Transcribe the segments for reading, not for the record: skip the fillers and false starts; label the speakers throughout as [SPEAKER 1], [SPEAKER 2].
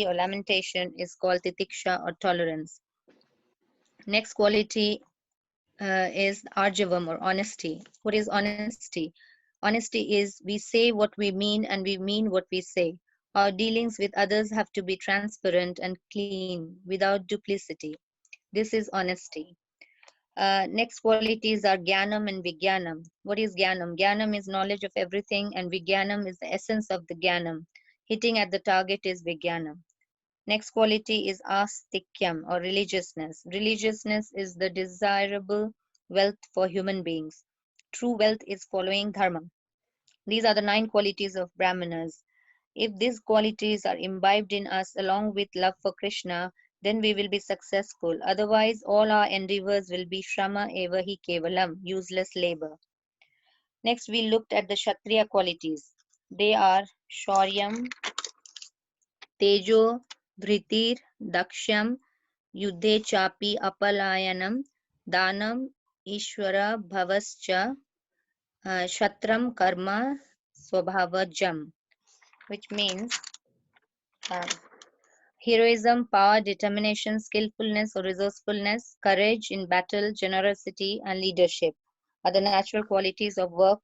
[SPEAKER 1] or lamentation is called titiksha or tolerance. Next quality is arjavam or honesty. What is honesty? Honesty is we say what we mean and we mean what we say. Our dealings with others have to be transparent and clean without duplicity. This is honesty. Next qualities are Jnanam and Vijnanam. What is Jnanam? Jnanam is knowledge of everything, and Vijnanam is the essence of the Jnanam. Hitting at the target is Vijnanam. Next quality is Astikyam or religiousness. Religiousness is the desirable wealth for human beings. True wealth is following dharma. These are the 9 qualities of Brahmanas. If these qualities are imbibed in us along with love for Krishna, then we will be successful. Otherwise, all our endeavors will be shrama eva hi kevalam, useless labor. Next, we looked at the Kshatriya qualities. They are Shauryam, Tejo, Dhritir, Daksham, Yuddhe Chapi Apalayanam, Danam, Ishvara Bhavascha, Shatram Karma Swabhavajam, which means uh, heroism, power, determination, skillfulness or resourcefulness, courage in battle, generosity, and leadership are the natural qualities of work,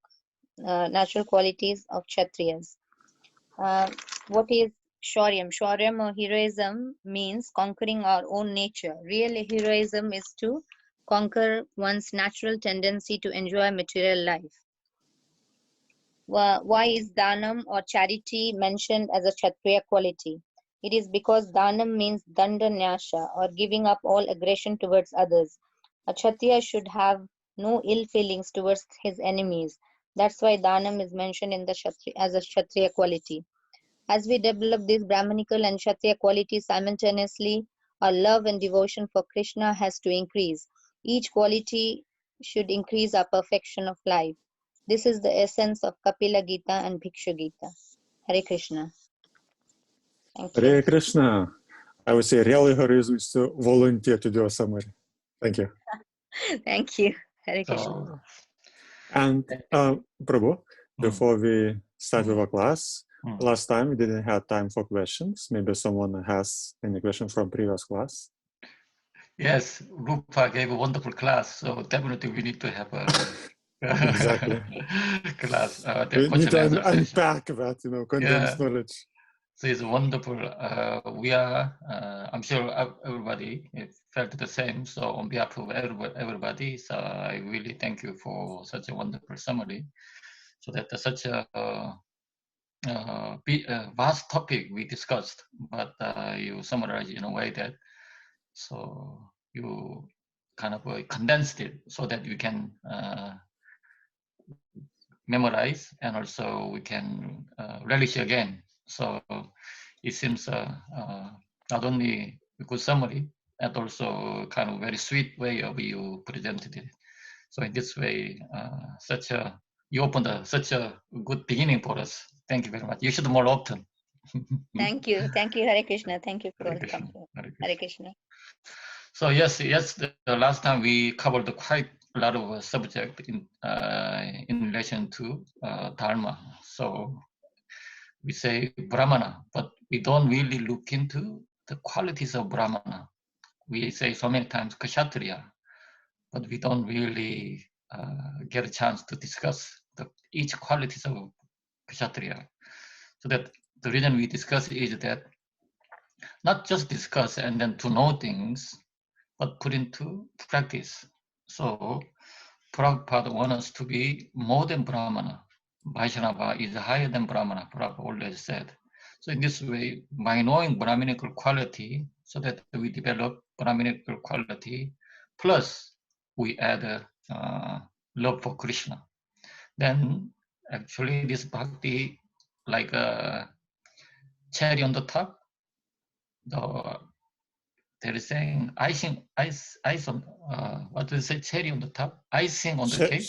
[SPEAKER 1] natural qualities of Kshatriyas. What is Shauryam? Shauryam or heroism means conquering our own nature. Real heroism is to conquer one's natural tendency to enjoy material life. Why is Danam or charity mentioned as a Kshatriya quality? It is because Danam means Dandanyasha or giving up all aggression towards others. A Kshatriya should have no ill feelings towards his enemies. That's why Danam is mentioned in the as a Kshatriya quality. As we develop these Brahmanical and Kshatriya qualities simultaneously, our love and devotion for Krishna has to increase. Each quality should increase our perfection of life. This is the essence of Kapila Gita and Bhikshu Gita. Hare Krishna. Thank you.
[SPEAKER 2] Hare Krishna. I would say real heroism is to volunteer to do a summary. Thank you.
[SPEAKER 1] Thank you. Hare Krishna.
[SPEAKER 3] So,
[SPEAKER 2] And Prabhu, before we start with our class, last time we didn't have time for questions. Maybe someone has any question from previous class.
[SPEAKER 3] yes, Rupa gave a wonderful class, so definitely we need to have a
[SPEAKER 2] Exactly.
[SPEAKER 3] class.
[SPEAKER 2] We need to
[SPEAKER 3] answer session.
[SPEAKER 2] unpack that, you know, condensed knowledge.
[SPEAKER 3] So it's wonderful. We are, I'm sure everybody felt the same. So on behalf of everybody, so I really thank you for such a wonderful summary. So that such a vast topic we discussed, but you summarized in a way that so you kind of condensed it so that you can memorize and also we can relish again. So it seems not only a good summary and also kind of very sweet way of you presented it. So in this way, you opened such a good beginning for us. Thank you very much. You should more often.
[SPEAKER 1] Thank you. Thank you, Hare Krishna. Thank you for
[SPEAKER 3] Hare
[SPEAKER 1] the
[SPEAKER 3] Krishna.
[SPEAKER 1] compliment. Hare Krishna.
[SPEAKER 3] So yes, the last time we covered quite a lot of subject in relation to Dharma. So we say Brahmana, but we don't really look into the qualities of Brahmana. We say so many times Kshatriya, but we don't really get a chance to discuss each qualities of Kshatriya. So that the reason we discuss is that not just discuss and then to know things, but put into practice. So Prabhupada wants us to be more than Brahmana. Vaishnava is higher than Brahmana, Prabhupada always said. So in this way, by knowing Brahminical quality, so that we develop Brahminical quality, plus we add love for Krishna. Then actually this bhakti, like a cherry on the top, there is saying icing on what do they say, cherry on the top, icing on the cake.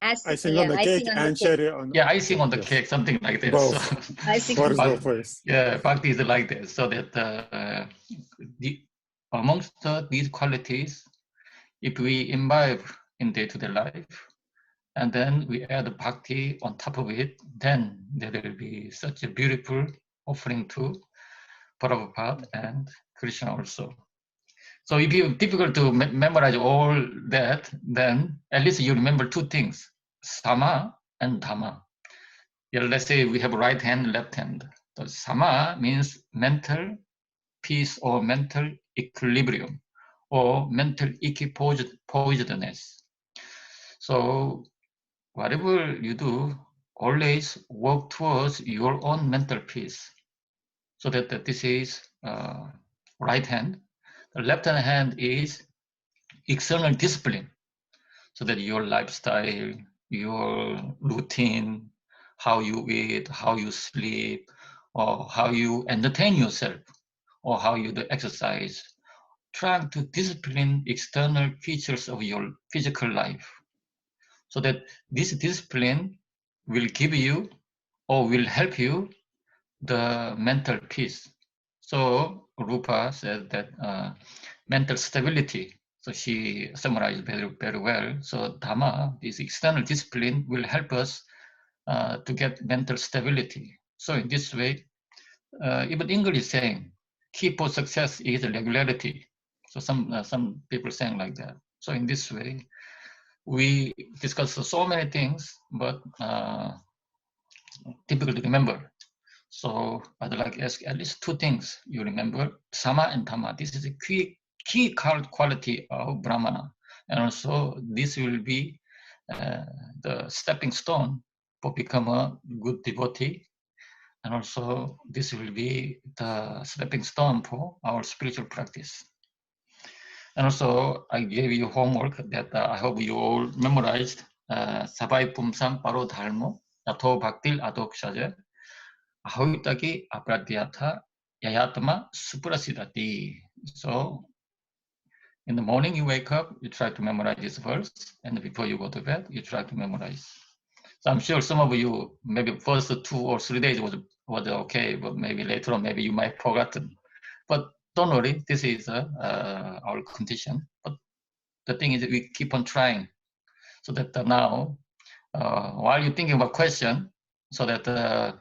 [SPEAKER 2] Icing on the cake and cherry on the
[SPEAKER 3] icing on the cake, something like that.
[SPEAKER 2] Both.
[SPEAKER 3] So,
[SPEAKER 2] Works both ways.
[SPEAKER 3] Yeah, bhakti is like that. So that amongst these qualities, if we imbibe in day-to-day life, and then we add bhakti on top of it, then there will be such a beautiful offering to Prabhupada and Krishna also. So if you difficult to memorize all that, then at least you remember two things, Sama and Dhamma. Yeah, let's say we have right hand, left hand. So Sama means mental peace or mental equilibrium or mental equipoisedness. So whatever you do, always work towards your own mental peace. So that this is right hand. The left hand is external discipline. So that your lifestyle, your routine, how you eat, how you sleep, or how you entertain yourself, or how you do exercise, trying to discipline external features of your physical life. So that this discipline will give you or will help you the mental peace. So Rupa said that mental stability. So she summarized very, very well. So Dhamma, this external discipline, will help us to get mental stability. So in this way, even English is saying, key for success is regularity. So some people saying like that. So in this way, we discuss so many things, but difficult to remember. So I'd like to ask at least two things you remember, Sama and Dhamma. This is a key quality of Brahmana. And also this will be the stepping stone for become a good devotee. And also this will be the stepping stone for our spiritual practice. And also I gave you homework that I hope you all memorized. Sabai Pumsam Paro Dharmo, Yato Bhaktil Adokshaya. Ahoitaki apratyatha yayatma suprasidati. So in the morning you wake up, you try to memorize this verse, and before you go to bed, you try to memorize. So I'm sure some of you, maybe first 2 or 3 days was okay, but maybe later on, maybe you might forgotten. But don't worry, this is our condition. But the thing is that we keep on trying, so that now, while you're thinking about question, so that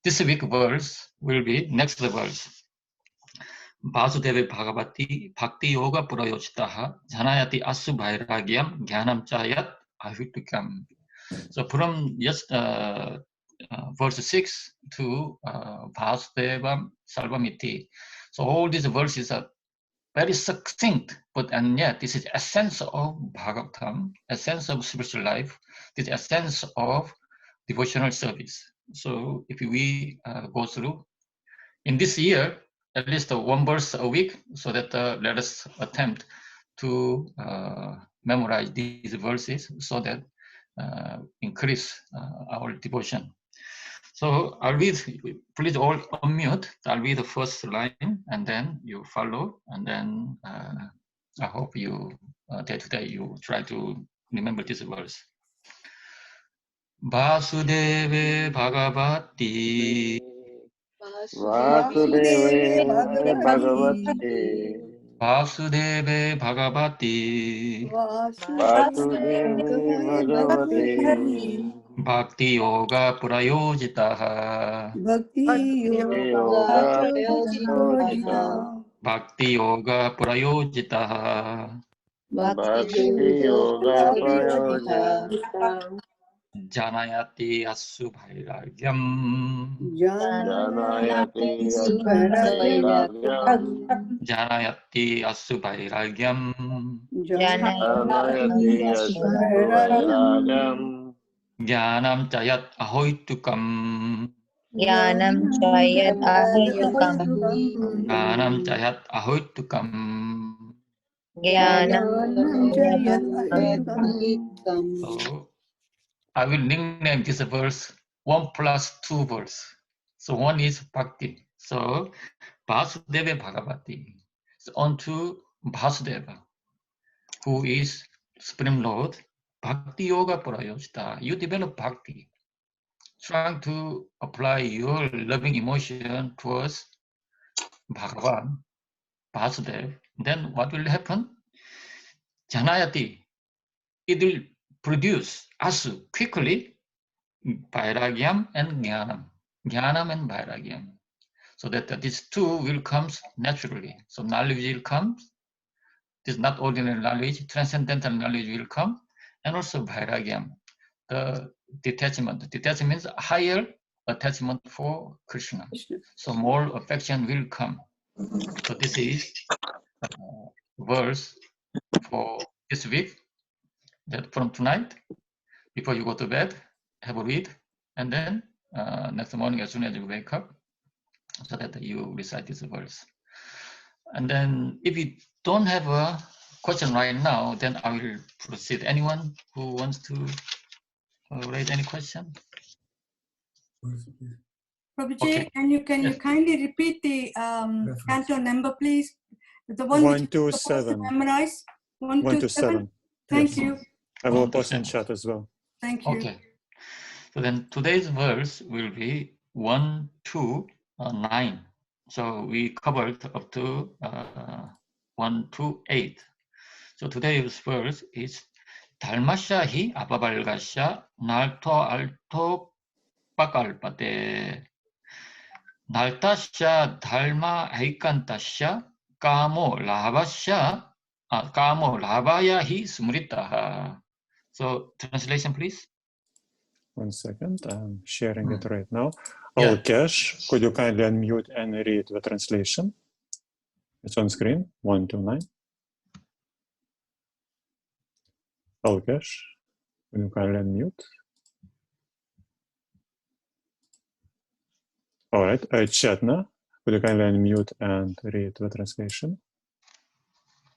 [SPEAKER 3] this week verse will be next verse. Vasudeva Bhagavati Bhakti Yoga Purayochitaha Janayati Asu Bhairagyam Jnanam Chayat Ahutikam. So from just verse 6 to Vasudevam Salvamiti. So all these verses are very succinct, and yet this is essence of Bhagavatam, essence of spiritual life, this essence of devotional service. So if we go through in this year, at least one verse a week, so that let us attempt to memorize these verses so that increase our devotion. So I'll read, please all unmute. I'll read the first line and then you follow, and then I hope you day to day you try to remember this verse. Vasudeva Bhagavati
[SPEAKER 4] Vasudeva Bhagavate
[SPEAKER 3] Vasudeva Bhagavati
[SPEAKER 4] Vasudeva Bhagavate
[SPEAKER 3] Bhakti Yoga Prayojitaha
[SPEAKER 4] Bhakti Yoga Prayojita
[SPEAKER 3] Bhakti Yoga Prayojitaha
[SPEAKER 4] Bhakti Yoga Prayojita
[SPEAKER 3] Janayati Asubhairagyam
[SPEAKER 4] Janayati Asubhairagyam
[SPEAKER 3] Janayati Asubhairagyam
[SPEAKER 4] Janayati Asubhairagyam
[SPEAKER 3] Jnanam Chayat Ahoitukam
[SPEAKER 1] Jnanam Chayat Ahitukam.
[SPEAKER 3] Jnanam Chayat Ahoitukam.
[SPEAKER 1] Jnanam Chayat
[SPEAKER 3] So I will nickname this verse 1 plus 2 verse. So one is Bhakti. So Vasudeva Bhagavati. So unto Vasudeva, who is Supreme Lord, Bhakti Yoga Prayojita. You develop Bhakti, trying to apply your loving emotion towards Bhagavan, Vasudeva. Then what will happen? Janayati. It will produce asu quickly Vairagyam and Jnanam. Jnanam and Vairagyam. so that these two will come naturally. So knowledge will come. This is not ordinary knowledge, transcendental knowledge will come, and also vairagyam, the detachment. Detachment means higher attachment for Krishna. So more affection will come. So this is verse for this week. That from tonight, before you go to bed, have a read, and then next morning as soon as you wake up, so that you recite this verse. And then if you don't have a question right now, then I will proceed. Anyone who wants to raise any question?
[SPEAKER 5] Prabhuji,
[SPEAKER 3] Okay.
[SPEAKER 5] can you
[SPEAKER 3] Yes.
[SPEAKER 5] kindly repeat the canto number, please? The one which you're supposed to
[SPEAKER 2] 127.
[SPEAKER 5] memorize. 127.
[SPEAKER 2] 127.
[SPEAKER 5] Thank
[SPEAKER 2] Yes.
[SPEAKER 5] you.
[SPEAKER 2] I will
[SPEAKER 3] 1 to
[SPEAKER 2] post in
[SPEAKER 3] 7.
[SPEAKER 2] chat as well.
[SPEAKER 5] Thank you.
[SPEAKER 3] Okay. So then today's verse will be 1 to 9. So we covered up to 1 to 8. So today's verse is 달마샤 히 아바발가샤 날토 알토 빠깔빠데 날타샤 달마 아이칸타샤 까모 라바샤 까모 라바야 히 스무리타하. So translation please.
[SPEAKER 2] 1 second, I'm sharing it right now.
[SPEAKER 3] Yeah.
[SPEAKER 2] Alkesh, could you kindly unmute and read the translation? It's on screen, 129. Alkesh, could you kindly unmute? All right, Chetna, could you kindly unmute and read the translation?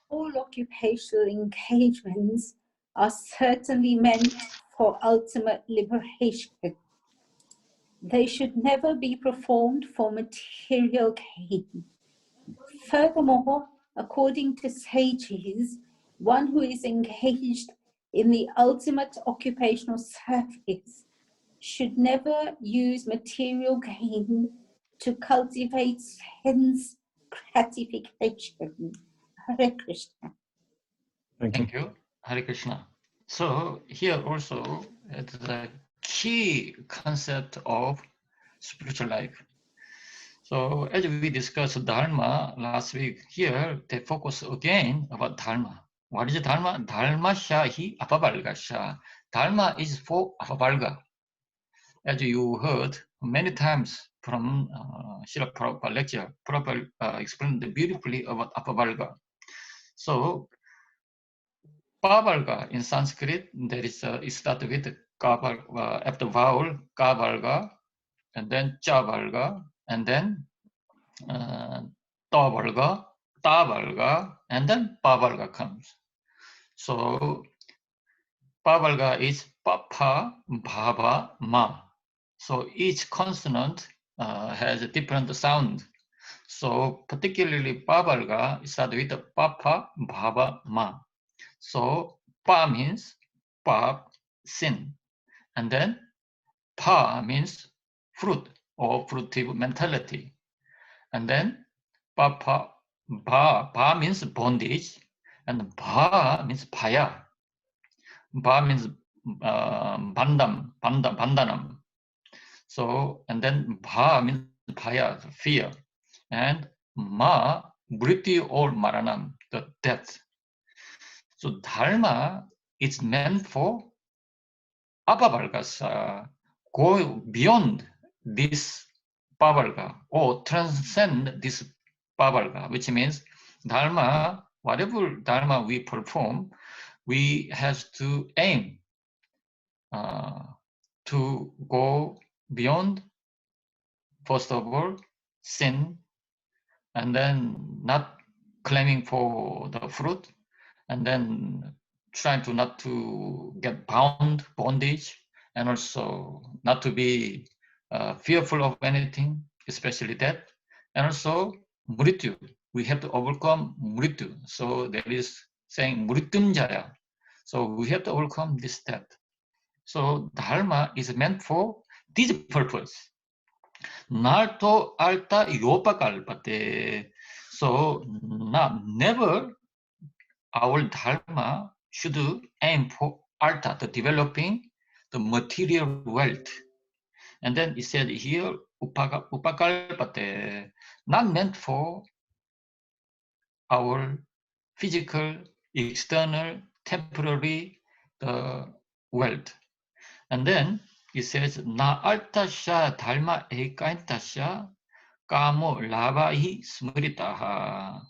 [SPEAKER 6] All occupational engagements are certainly meant for ultimate liberation. They should never be performed for material gain. Furthermore, according to sages, one who is engaged in the ultimate occupational service should never use material gain to cultivate sense gratification. Hare Krishna.
[SPEAKER 2] Thank you.
[SPEAKER 3] Thank you. Hare Krishna. So here also it's the key concept of spiritual life. So as we discussed Dharma last week, here they focus again about Dharma. What is Dharma? Dharma shahi apabalgasha. Dharma is for apabalga. As you heard many times from Srila Prabhupada lecture, Prabhupada explained beautifully about apabalga. So Pavalga in Sanskrit, there is it starts with after vowel kavalga, and then chavalga, and then tavalga, tavalga, and then pavalga comes. So pavalga is papa, bhava, ma. So each consonant has a different sound. So particularly pavalga starts with papa, bhava, ma. So pa means pap, sin, and then pa means fruit or fruitive mentality, and then pa means bondage, and bha means bhaya. Bha means bandhanam. So and then bha means bhaya, fear, and ma mrityu or maranam, the death. So dharma is meant for apavargas, go beyond this pavarga or transcend this pavarga, which means dharma, whatever dharma we perform, we have to aim to go beyond, first of all, sin, and then not claiming for the fruit, and then trying to not to get bondage, and also not to be fearful of anything, especially death, and also mrityu. We have to overcome mrityu. So there is saying mrityunjaya. So we have to overcome this death. So dharma is meant for this purpose. Narto alta yopakalpate. So never our dharma should aim for artha, the developing the material wealth. And then it said here, upakalpate, not meant for our physical, external, temporary world. And then it says, na altasya dharma ekaintasya kamo lavahi smritaha.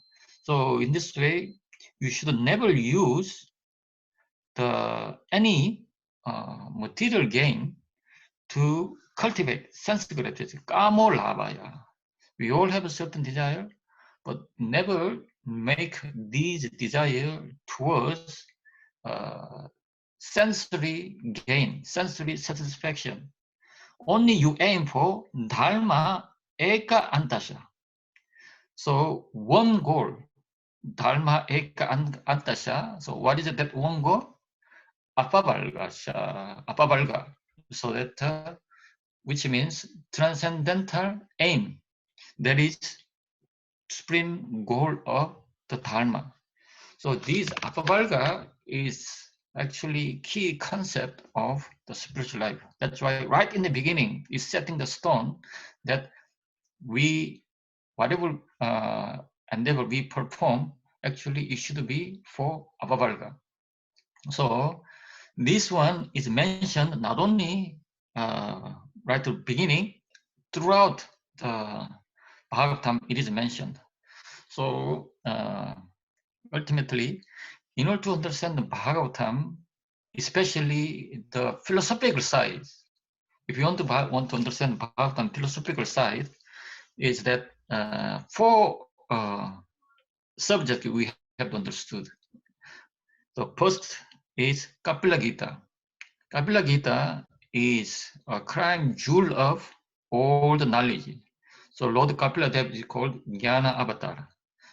[SPEAKER 3] So in this way, you should never use any material gain to cultivate sense gratification. Kamo lavaya. We all have a certain desire, but never make these desire towards sensory gain, sensory satisfaction. Only you aim for dharma eka antasya. So one goal, dharma eka antasya. So what is that one goal? Apavalga. So that which means transcendental aim. That is supreme goal of the dharma. So this apavalga is actually key concept of the spiritual life. That's why right in the beginning is setting the stone that we, whatever endeavor we perform, actually it should be for apavalga. So this one is mentioned not only right at the beginning, throughout the Bhagavatam it is mentioned. So ultimately, in order to understand the Bhagavatam, especially the philosophical side, if you want to understand Bhagavatam philosophical side, is that four subjects we have to understood. The first is Kapila Gita. Kapila Gita is a crown jewel of all the knowledge. So Lord Kapila Dev is called Jnana Avatar.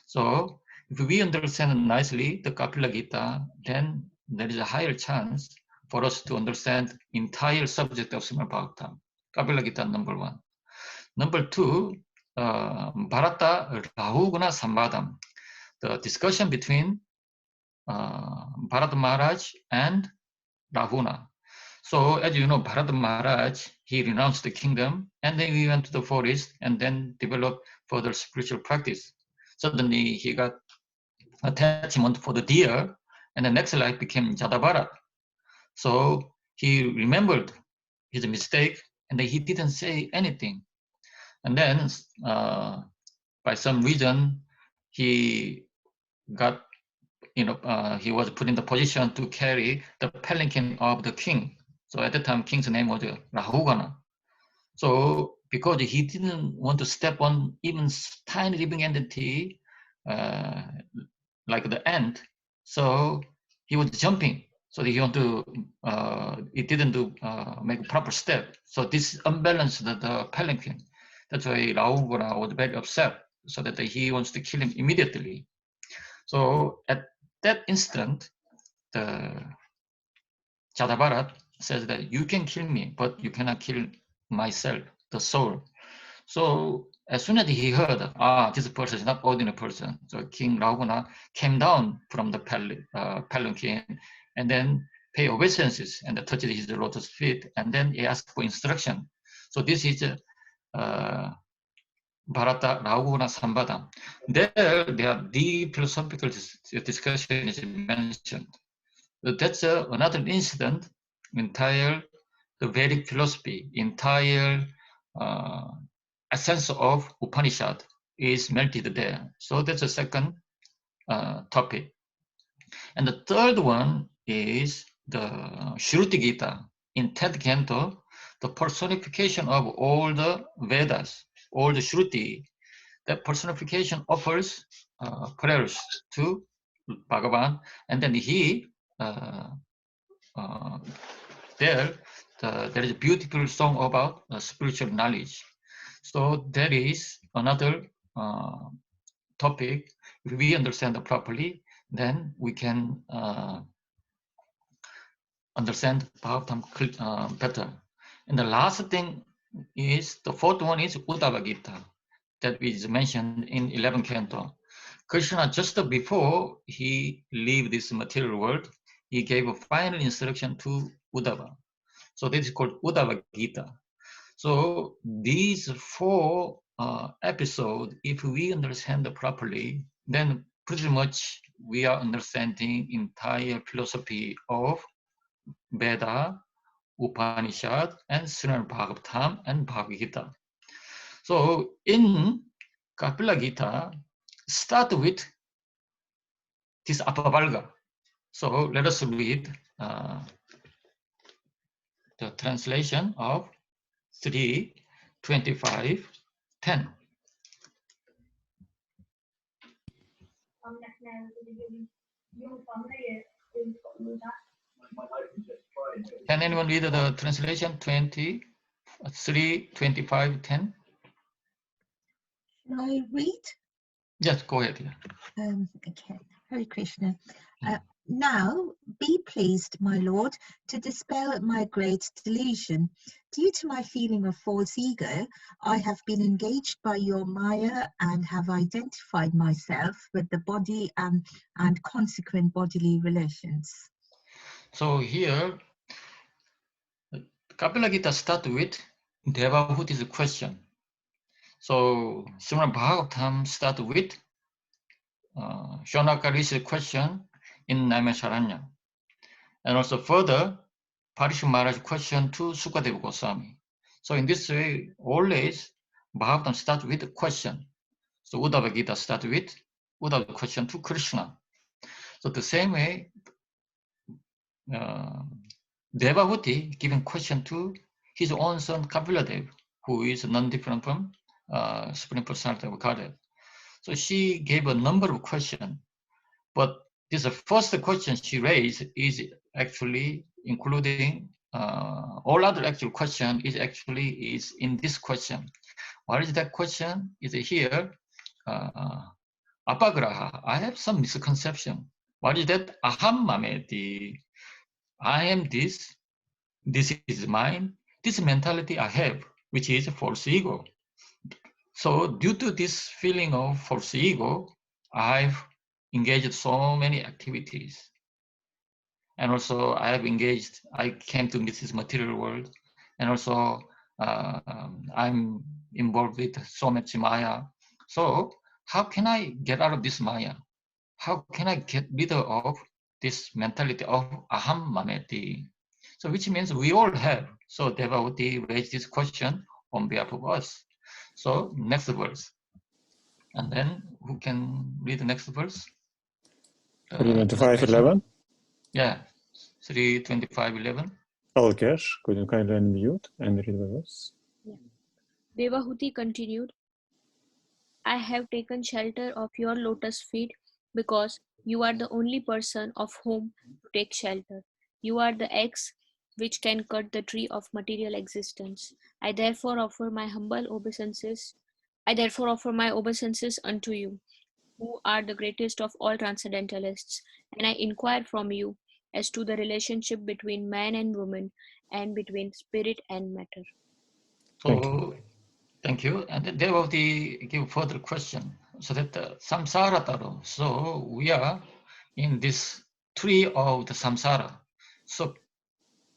[SPEAKER 3] So if we understand nicely the Kapila Gita, then there is a higher chance for us to understand entire subject of Srimad Bhagavatam. Kapila Gita number 1. Number 2, Bharata Rahuguna Sambadam. The discussion between Bharata Maharaj and Rahuna. So as you know, Bharata Maharaj, he renounced the kingdom and then he went to the forest and then developed further spiritual practice. Suddenly he got attachment for the deer and the next life became Jadabharat. So he remembered his mistake and then he didn't say anything. And then by some reason, he got, he was put in the position to carry the palanquin of the king. So at the time, king's name was Rahugana. So because he didn't want to step on even tiny living entity like the ant, so he was jumping. So he want to, he didn't do make a proper step. So this unbalanced the palanquin. That's why Rahugana was very upset. So that he wants to kill him immediately. So at that instant, the Jadabharat says that you can kill me, but you cannot kill myself, the soul. So as soon as he heard, this person is not ordinary person. So King Rahugana came down from the palanquin and then pay obeisances and touched his lotus feet, and then he asked for instruction. So this is Bharata Rahugana Sambadam. There are deep philosophical discussion is mentioned. That's another incident. Entire the Vedic philosophy, entire essence of Upanishad is melted there. So that's the second topic. And the third one is the Shruti Gita. In 10th canto, the personification of all the Vedas, all the Shruti, that personification offers prayers to Bhagavan, and then he there is a beautiful song about spiritual knowledge. So there is another topic. If we understand it properly, then we can understand Bhagavatam better. And the last thing is, the fourth one is Uddhava Gita, that is mentioned in 11th canto. Krishna, just before he leave this material world, he gave a final instruction to Uddhava. So this is called Uddhava Gita. So these four episodes, if we understand properly, then pretty much we are understanding entire philosophy of Veda, Upanishad, and Srimad Bhagavatam and Bhagavad Gita. So in Kapila Gita, start with this Apavalga. So let us read the translation of 3:25:10. Can anyone read the translation 3:25:10?
[SPEAKER 7] Shall I read?
[SPEAKER 3] Yes, go ahead. Yeah.
[SPEAKER 7] Okay. Hare Krishna. Now, be pleased, my Lord, to dispel my great delusion. Due to my feeling of false ego, I have been engaged by your Maya and have identified myself with the body and consequent bodily relations.
[SPEAKER 3] So here, Kapila Gita starts with Devahuti's question. So Srimad Bhagavatam starts with Shonakari's question in Naimisharanya. And also further, Parishar Maharaj's question to Sukadeva Goswami. So in this way, always Bhagavatam starts with a question. So Uddhava Gita starts with Uddhava question to Krishna. So the same way, Devahuti giving question to his own son Kapiladev, who is non-different from Supreme Personality of Godhead. So she gave a number of questions, but this first question she raised is actually including all other actual question is in this question. What is that question? Is here apagraha. I have some misconception. What is that? Aham mameti. I am this. This is mine. This mentality I have, which is false ego. So due to this feeling of false ego, I've engaged so many activities. And also I came to this material world. And also I'm involved with so much Maya. So how can I get out of this Maya? How can I get rid of this mentality of aham mameti? So which means we all have. So Devahuti raised this question on behalf of us. So next verse. And then who can read the next verse?
[SPEAKER 2] 3:25:11.
[SPEAKER 3] Yeah, 3:25:11.
[SPEAKER 2] Alkesh, could you kindly unmute and read the verse?
[SPEAKER 8] Devahuti continued, I have taken shelter of your lotus feet because you are the only person of whom to take shelter. You are the axe which can cut the tree of material existence. I therefore offer my obeisances unto you, who are the greatest of all transcendentalists, and I inquire from you as to the relationship between man and woman and between spirit and matter.
[SPEAKER 3] So thank you. And then Devahuti give further question. So that samsara taro. So we are in this tree of the samsara. So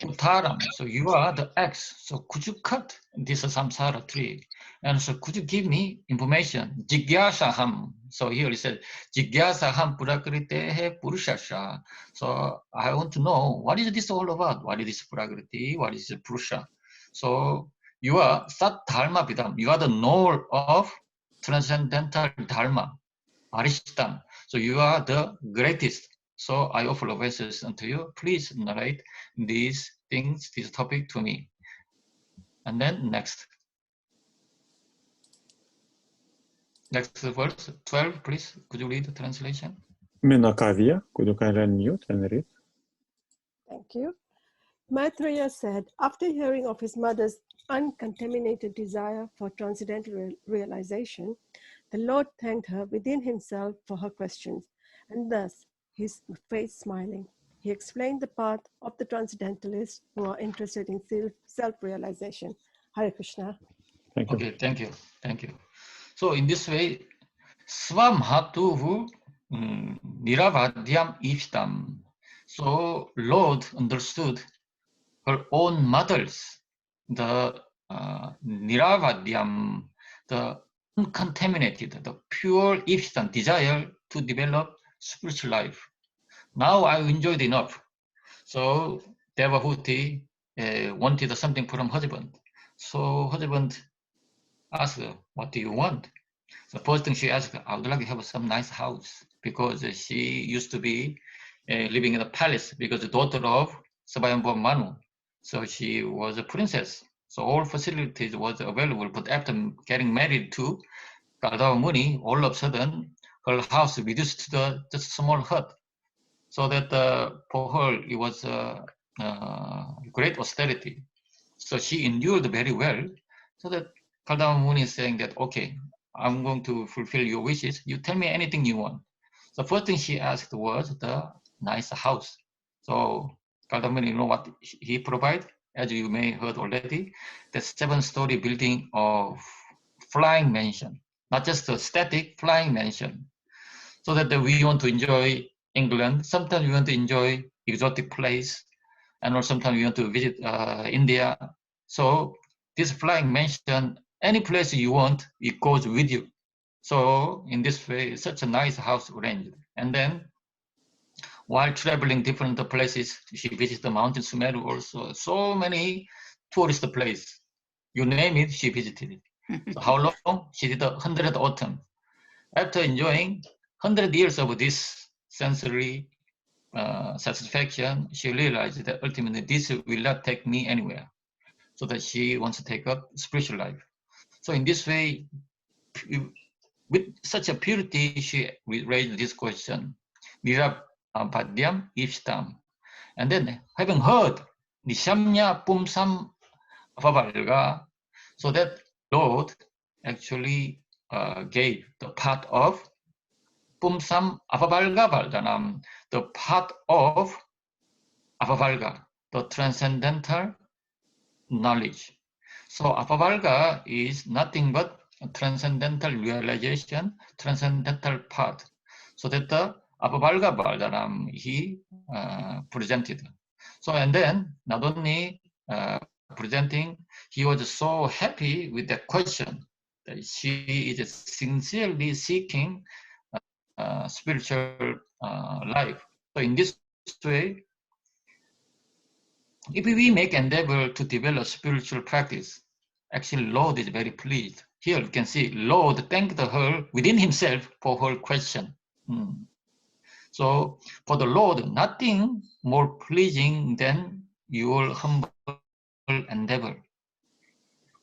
[SPEAKER 3] Utaram, so you are the X. So could you cut this samsara tree? And so could you give me information? Jigyasaham. So here it says, Jigyasaham prakritehe purushasha. So I want to know, what is this all about? What is this prakriti? What is purusha? So you are Sat Dharma Vidam. You are the knower of transcendental Dharma, Parishtam. So you are the greatest. So I offer obeisance unto you. Please narrate these things, this topic to me. And then next. Next verse, 12, please. Could you read the translation?
[SPEAKER 2] Minakavya, could you kindly unmute and read?
[SPEAKER 9] Thank you. Maitreya said, after hearing of his mother's uncontaminated desire for transcendental realization, the Lord thanked her within himself for her questions, and thus, his face smiling, he explained the path of the transcendentalists who are interested in self-realization. Hare Krishna.
[SPEAKER 2] Thank you.
[SPEAKER 3] Okay, thank you. Thank you. So in this way, Swamhatuhu Niravadhyam Ishtam. So Lord understood her own mother's, the Niravadyam, the uncontaminated, the pure Ipsitan desire to develop spiritual life. Now I enjoyed enough. So Devahuti wanted something from husband. So husband asked her, what do you want? The first thing she asked, I would like to have some nice house, because she used to be living in a palace, because the daughter of Sabayambhuva Manu. So she was a princess. So all facilities was available. But after getting married to Patanjali Muni, all of a sudden her house reduced to just a small hut. So that for her it was great austerity. So she endured very well. So that Patanjali Muni is saying that, okay, I'm going to fulfill your wishes. You tell me anything you want. The first thing she asked was the nice house. So Patanjali Muni, you know what he provided? As you may heard already, the 7-story building of flying mansion, not just a static flying mansion. So that we want to enjoy England. Sometimes we want to enjoy exotic place, and also sometimes we want to visit India. So this flying mansion, any place you want, it goes with you. So in this way, such a nice house arranged. And then while traveling different places, she visited the mountain Sumeru also. So many tourist places. You name it, she visited it. So how long? She did 100 autumn. After enjoying 100 years of this sensory satisfaction, she realized that ultimately this will not take me anywhere. So that she wants to take up spiritual life. So in this way, with such a purity, she raised this question, Nirabhadyam Ishtam. And then having heard Nishamya Pumsam Avavalga, so that Lord actually gave the part of Pumsam Avavalga Vardhanam, the part of Avavalga, the transcendental knowledge. So Avavalga is nothing but a transcendental realization, transcendental part. So that the Avavalga Vardhanam he presented. So and then not only presenting, he was so happy with that question that she is sincerely seeking spiritual life. So in this way, if we make endeavor to develop spiritual practice, actually Lord is very pleased. Here you can see Lord thanked her within himself for her question. So for the Lord, nothing more pleasing than your humble endeavor.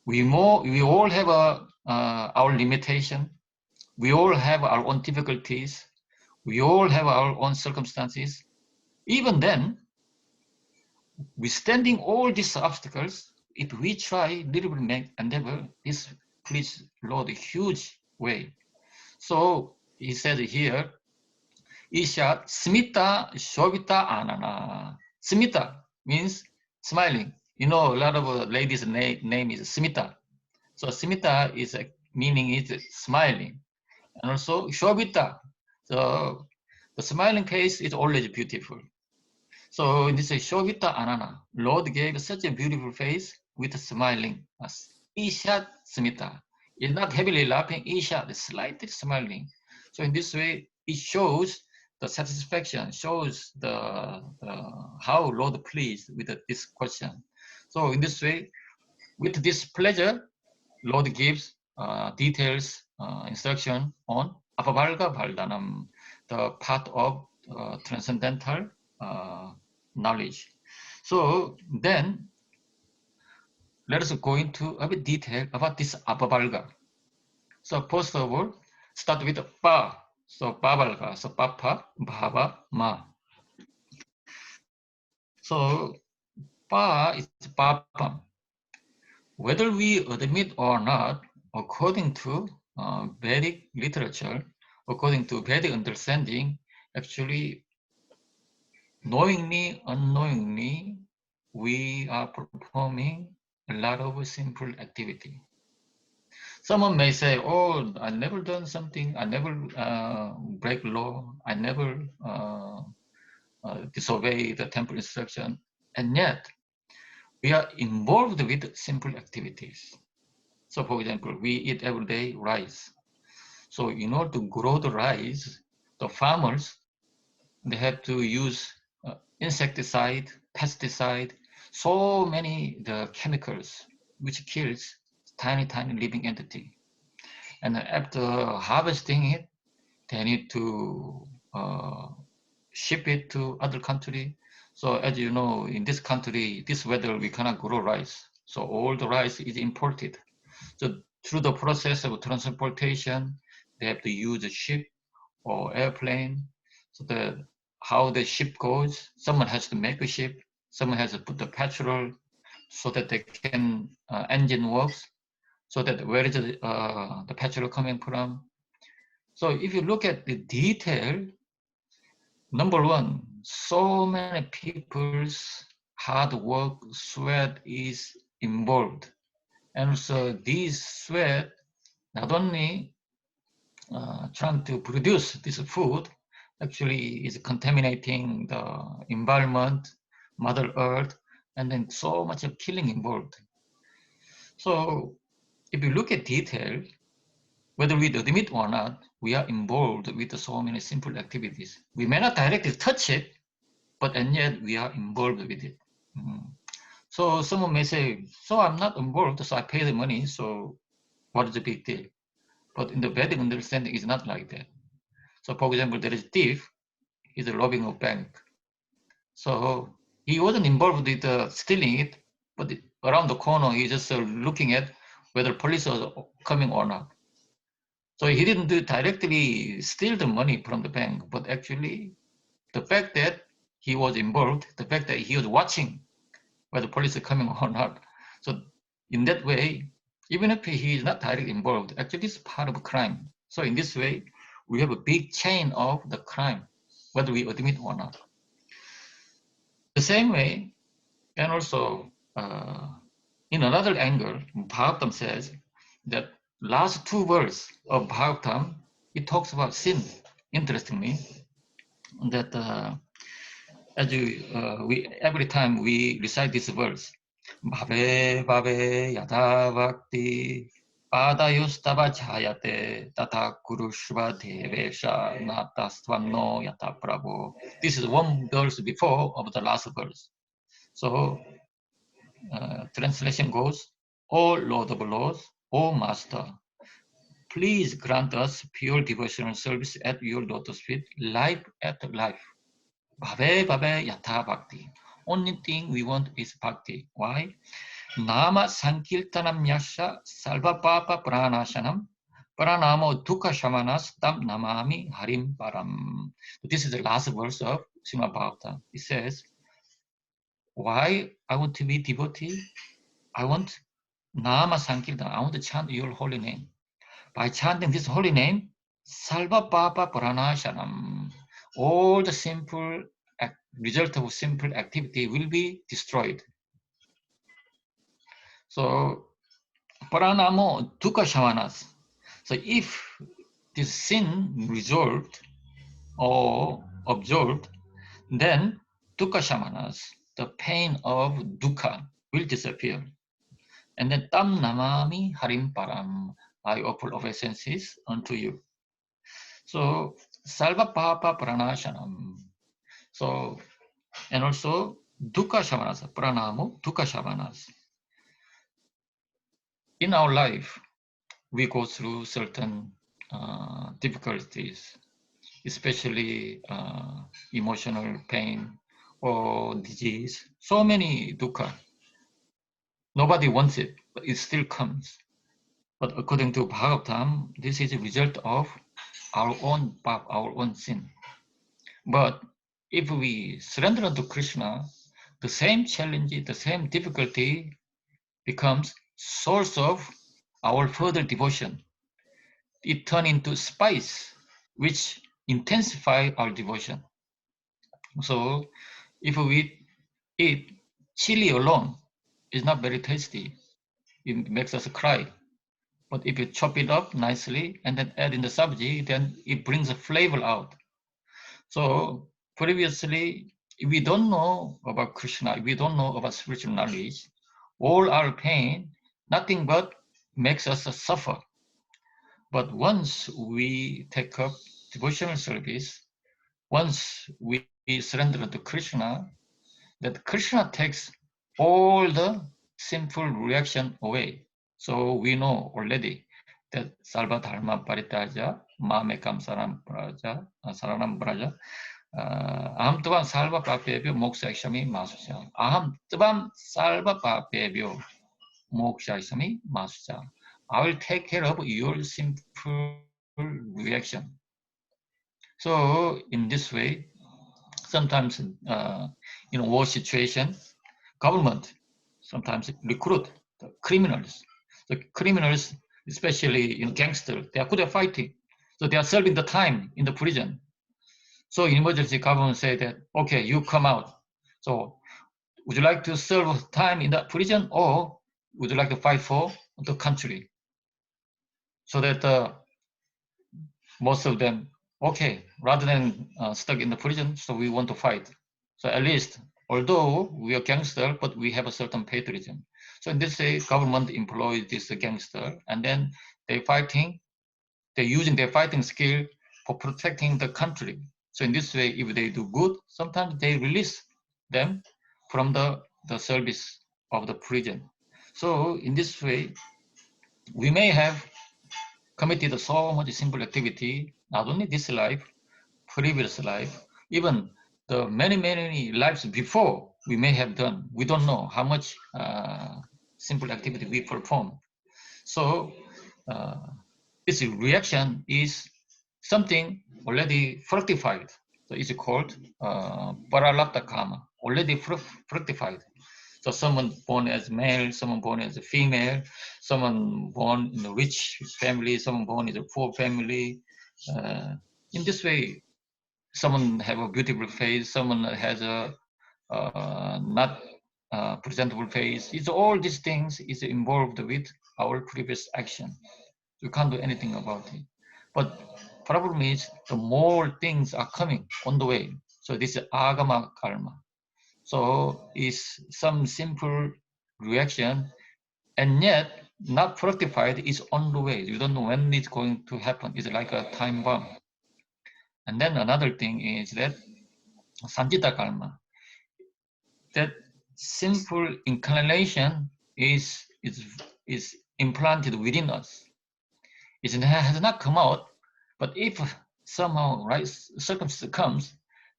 [SPEAKER 3] We all have our limitation. We all have our own difficulties. We all have our own circumstances. Even then, withstanding all these obstacles, if we try little bit make endeavor, this please Lord a huge way. So he said here, Isha smita shobita anana. Smita means smiling. You know, a lot of ladies' name is Smita. So Smita is meaning is smiling. And also shobita. So the smiling face is always beautiful. So in this Shobita Anana, Lord gave such a beautiful face with a smiling. Isha Smita. It's not heavily laughing, Isha is slightly smiling. So in this way, it shows the satisfaction, shows the how Lord pleased with this question. So in this way, with this pleasure, Lord gives details, instruction on Apavalga Vardhanam, the part of transcendental knowledge. So then let us go into a bit detail about this Apavalga. So first of all, start with Pa. So Pavalga, so Papa, Bhava, Ma. So Pa is Papam. Whether we admit or not, according to Vedic literature, according to Vedic understanding, actually, knowingly, unknowingly, we are performing a lot of simple activity. Someone may say, oh, I never done something, I never break law, I never disobey the temple instruction. And yet, we are involved with simple activities. So for example, we eat every day rice. So in order to grow the rice, the farmers, they have to use insecticide, pesticide, so many the chemicals which kills tiny living entity. And after harvesting it, they need to ship it to other country. So as you know, in this country, this weather, we cannot grow rice. So all the rice is imported. So through the process of transportation, they have to use a ship or airplane. So how the ship goes, someone has to make a ship, someone has to put the petrol so that they can engine works. So that where is the petrol coming from? So if you look at the detail, number one, so many people's hard work, sweat is involved. And also this sweat not only trying to produce this food, actually is contaminating the environment, Mother Earth, and then so much of killing involved. So if you look at detail, whether we admit or not, we are involved with so many simple activities. We may not directly touch it, but and yet we are involved with it. So someone may say, so I'm not involved, so I pay the money, so what is the big deal? But in the Vedic understanding, it's not like that. So for example, there is a thief, he's robbing a bank. So he wasn't involved with stealing it, but around the corner, he's just looking at whether police are coming or not. So he didn't directly steal the money from the bank, but actually the fact that he was involved, the fact that he was watching whether police are coming or not. So in that way, even if he is not directly involved, actually it's part of a crime. So in this way, we have a big chain of the crime, whether we admit or not. The same way, and also in another angle, Bhagavatam says that last two verses of Bhagavatam, it talks about sin. Interestingly, that every time we recite this verse, Bhave Bhave Yada Bhakti Padayustava Jayate Tata Kurushva Devesha Natastvano Yata Prabhu. This is one verse before of the last verse. So translation goes, O Lord of Lords, O Master, please grant us pure devotional service at your lotus feet, life after life. Bhave Bhave Yatha Bhakti. Only thing we want is bhakti. Why? Nama Sankirtanam Yasha Salva Papa Pranashanam Pranamo Dukha Shamanas Tam Namami Harim Param. This is the last verse of Srimad Bhagavatam. It says, why I want to be devotee? I want Nama Sankirtan. I want to chant your holy name. By chanting this holy name, Salva Papa Pranashanam, all the simple result of simple activity will be destroyed. So, Paranamo Dukkha Shamanas. So if this sin resolved or absorbed, then Dukkha Shamanas, the pain of dukkha, will disappear. And then Tam Namami Harim Param, I offer obeisances unto you. So Salva Papa Pranashanam. So, and also Dukkha Shamanas, Pranamo Dukkha Shamanas. In our life, we go through certain difficulties, especially emotional pain or disease. So many dukkha. Nobody wants it, but it still comes. But according to Bhagavatam, this is a result of our own path, our own sin. But if we surrender to Krishna, the same challenge, the same difficulty becomes source of our further devotion. It turns into spice, which intensify our devotion. So if we eat chili alone, it's not very tasty. It makes us cry. But if you chop it up nicely and then add in the sabji, then it brings a flavor out. So previously, if we don't know about Krishna, if we don't know about spiritual knowledge, all our pain, nothing but makes us suffer. But once we take up devotional service, once we surrender to Krishna, that Krishna takes all the sinful reaction away. So we know already that salva dharma paritaja, mame kam saranam braja, aham tvam salva papebhyo mokshaishami masucha. Aham tvam salva papebhyo mokshaishami masucha. I will take care of your simple reaction. So in this way, sometimes in war situation, government sometimes recruit the criminals. The criminals, especially gangsters, they are good at fighting. So they are serving the time in the prison. So in emergency, government say that, okay, you come out. So would you like to serve time in the prison, or would you like to fight for the country? So that most of them, okay, rather than stuck in the prison, so we want to fight. So at least, although we are gangster, but we have a certain patriotism. So in this way, government employs this gangster, and then they're using their fighting skill for protecting the country. So in this way, if they do good, sometimes they release them from the service of the prison. So in this way, we may have committed so much simple activity, not only this life, previous life, even the many lives before we may have done. We don't know how much simple activity we perform. So this reaction is something already fructified. So it's called paralabdha karma, already fructified. So someone born as male, someone born as a female, someone born in a rich family, someone born in a poor family. In this way, someone have a beautiful face, someone has a not presentable face. It's all these things is involved with our previous action. We can't do anything about it. But problem is the more things are coming on the way. So this is agama karma. So it's some simple reaction, and yet not fructified is on the way. You don't know when it's going to happen. It's like a time bomb. And then another thing is that sanjita karma. That simple inclination is implanted within us. It has not come out, but if somehow right circumstance comes,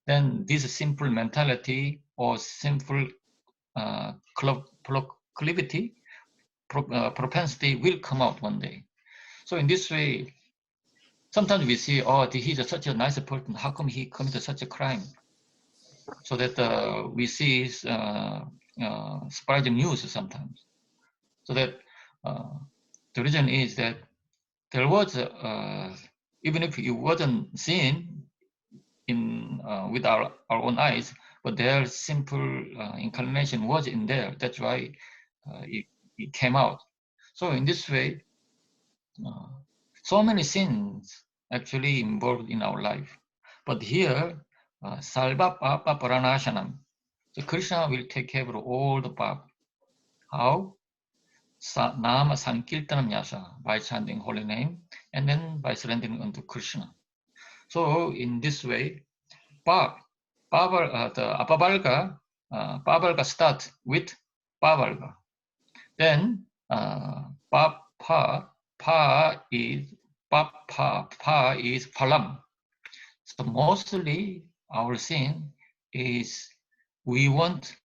[SPEAKER 3] then this simple mentality or simple proclivity, propensity will come out one day. So in this way, sometimes we see, oh, he's such a nice person. How come he committed such a crime? So that we see surprising news sometimes. So that the reason is that there was, even if it wasn't seen in with our own eyes, but their simple inclination was in there. That's why it came out. So in this way, so many sins actually involved in our life. But here, salva papa paranashanam. So Krishna will take care of all the pap. How? Nama sankirtanam yasa, by chanting holy name, and then by surrendering unto Krishna. So in this way, the apavalga, pavalga start with pavalga. Then pa is phalam. So mostly our sin is we want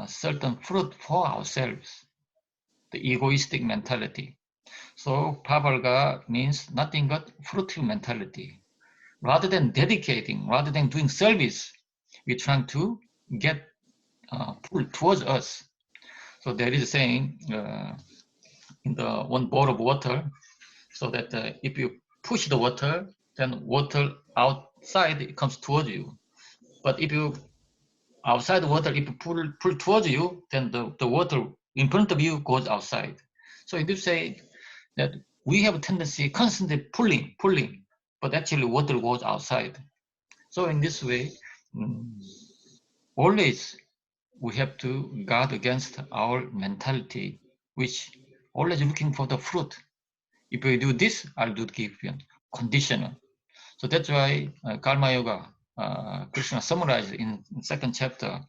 [SPEAKER 3] certain fruit for ourselves, the egoistic mentality. So pavalga means nothing but fruitful mentality. Rather than dedicating, rather than doing service, we're trying to get pulled towards us. So there is a saying in the one bowl of water, so that if you push the water, then water outside it comes towards you. But if you outside the water, if you pull towards you, then the water in front of you goes outside. So if you say that we have a tendency constantly pulling, but actually water goes outside. So in this way, always we have to guard against our mentality, which always looking for the fruit. If you do this, I'll do the conditional. So that's why Karma Yoga, Krishna summarized in second chapter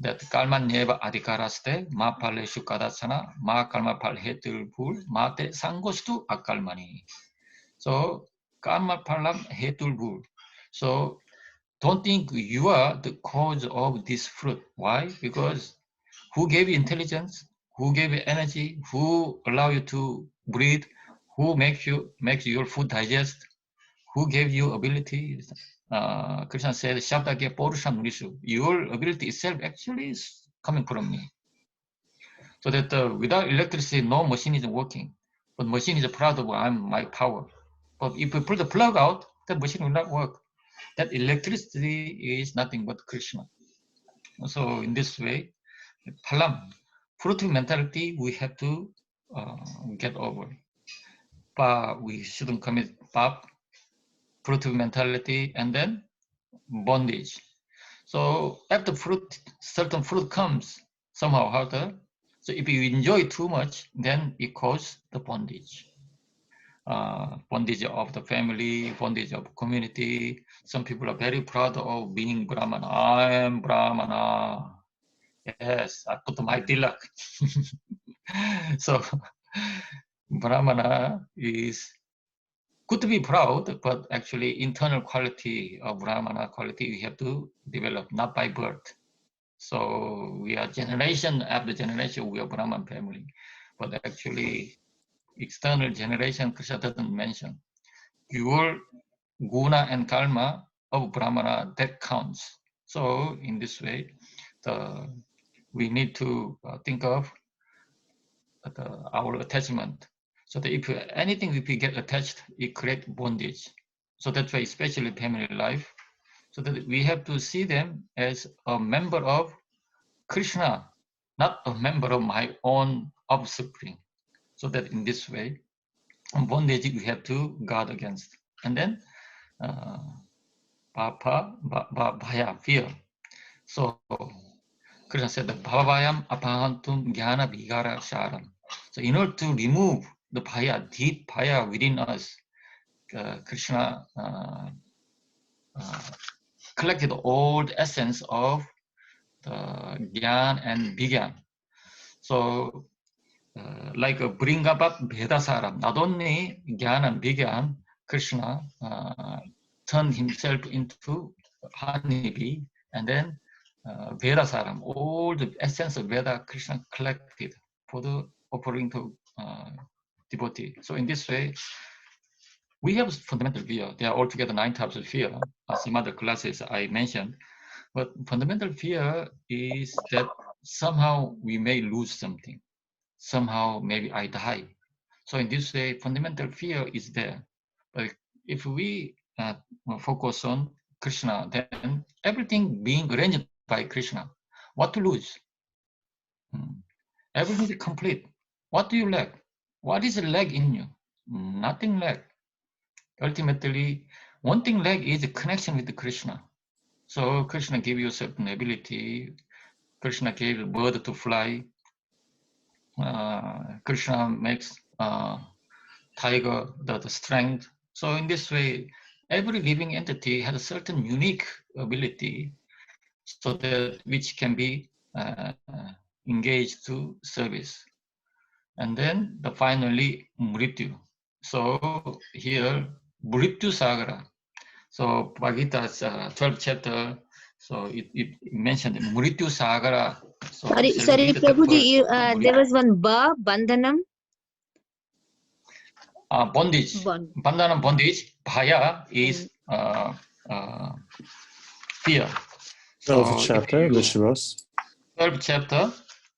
[SPEAKER 3] that karma neva adhikaraste ma pale shukadasana ma karma pal hetul bhul ma te sangostu akalmani. So karma palam hetul bhul. So don't think you are the cause of this fruit. Why? Because who gave you intelligence? Who gave you energy? Who allow you to breathe? Who makes your food digest? Who gave you ability? Krishna said, Shabdagya Porusham Rishu. Your ability itself actually is coming from me. So that without electricity, no machine is working. But machine is proud of my power. But if you pull the plug out, that machine will not work. That electricity is nothing but Krishna. So in this way, Phalam, fruitful mentality, we have to get over. We shouldn't commit pap, fruitful mentality, and then bondage. So after certain fruit comes somehow harder. So if you enjoy too much, then it causes the bondage. Bondage of the family, bondage of community. Some people are very proud of being Brahmana. I am Brahmana. Yes, I put my tilak. So Brahmana is good to be proud, but actually internal quality of Brahmana quality we have to develop, not by birth. So we are generation after generation, we are Brahman family. But actually, external generation, Krishna doesn't mention. Your guna and karma of Brahmana, that counts. So in this way, we need to think of our attachment. So that if we get attached, it creates bondage. So that's why, especially family life, so that we have to see them as a member of Krishna, not a member of my own offspring. So that in this way, bondage we have to guard against. And then bhaya, fear. So Krishna said, bhavayam apahantum jnana vigara sharam. So in order to remove the bhaya, deep bhaya within us, Krishna collected all the essence of the Gyan and Vigyan. So, like bring about Vedasaram, not only Gyan and Vigyan, Krishna turned himself into honeybee, and then Vedasaram, all the essence of Veda, Krishna collected for the offering to devotee. So in this way, we have fundamental fear. There are altogether 9 types of fear, as some other classes I mentioned. But fundamental fear is that somehow we may lose something. Somehow maybe I die. So in this way, fundamental fear is there. But if we focus on Krishna, then everything being arranged by Krishna. What to lose? Everything is complete. What do you lack? What is a lack in you? Nothing lack. Ultimately, one thing lack is a connection with Krishna. So Krishna gave you a certain ability. Krishna gave a bird to fly. Krishna makes tiger the strength. So in this way, every living entity has a certain unique ability, so that which can be engaged to service. And then finally, mrityu. So here, mrityu sagara. So Bhagavad Gita's 12th chapter, so it mentioned mrityu sagara. So
[SPEAKER 1] sorry, Prabhuji, there was one bandhanam.
[SPEAKER 3] Bondage. Bandhanam, bondage. Bhaya is fear.
[SPEAKER 2] 12th chapter, which was?
[SPEAKER 3] 12th chapter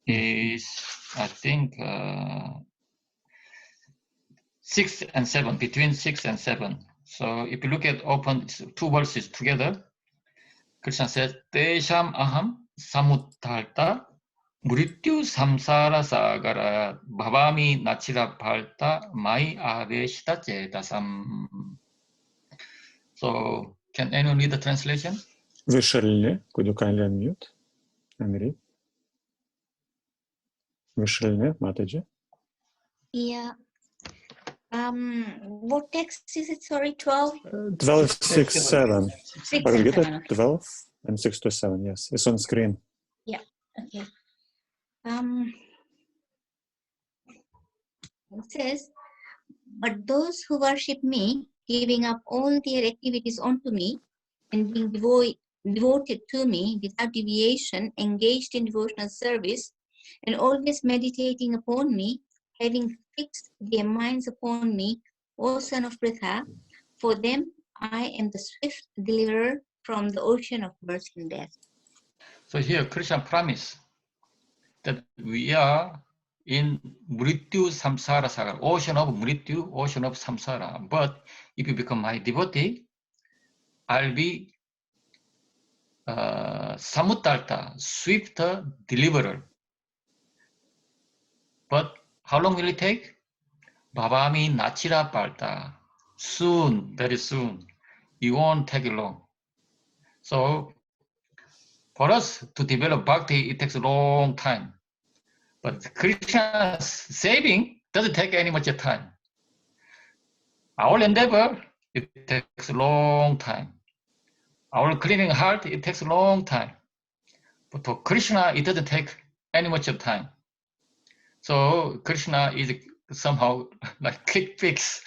[SPEAKER 3] is, I think, 6 and 7, between 6 and 7. So if you look at open 2 verses together, Krishna says, Tesham aham samuttarta mrityu samsara sagara bhavami nachira bharta mai aveshita chetasam. So can anyone read the translation?
[SPEAKER 2] Vishalini, could you kindly unmute and read? Vishrini, Mataji.
[SPEAKER 6] Yeah. What text is it? Sorry, 12?
[SPEAKER 2] 12, 6, 7.
[SPEAKER 6] 6
[SPEAKER 2] Or
[SPEAKER 6] and
[SPEAKER 2] get
[SPEAKER 6] 7.
[SPEAKER 2] it?
[SPEAKER 6] Okay.
[SPEAKER 2] 12 and 6 to 7, yes. It's on screen.
[SPEAKER 6] Yeah. Okay. It says, but those who worship me, giving up all their activities onto me, and being devoted to me without deviation, engaged in devotional service, and always meditating upon me, having fixed their minds upon me, O son of Pritha, for them I am the swift deliverer from the ocean of birth and death.
[SPEAKER 3] So here Krishna promised that we are in Mrityu Samsara Sagar, ocean of Mrityu, ocean of Samsara. But if you become my devotee, I'll be Samutarta, swift deliverer. But how long will it take? Bhavami Nachira Parta. Soon, very soon. It won't take long. So for us to develop bhakti, it takes a long time. But Krishna's saving doesn't take any much time. Our endeavor, it takes a long time. Our cleaning heart, it takes a long time. But for Krishna, it doesn't take any much of time. So Krishna is somehow like quick fix.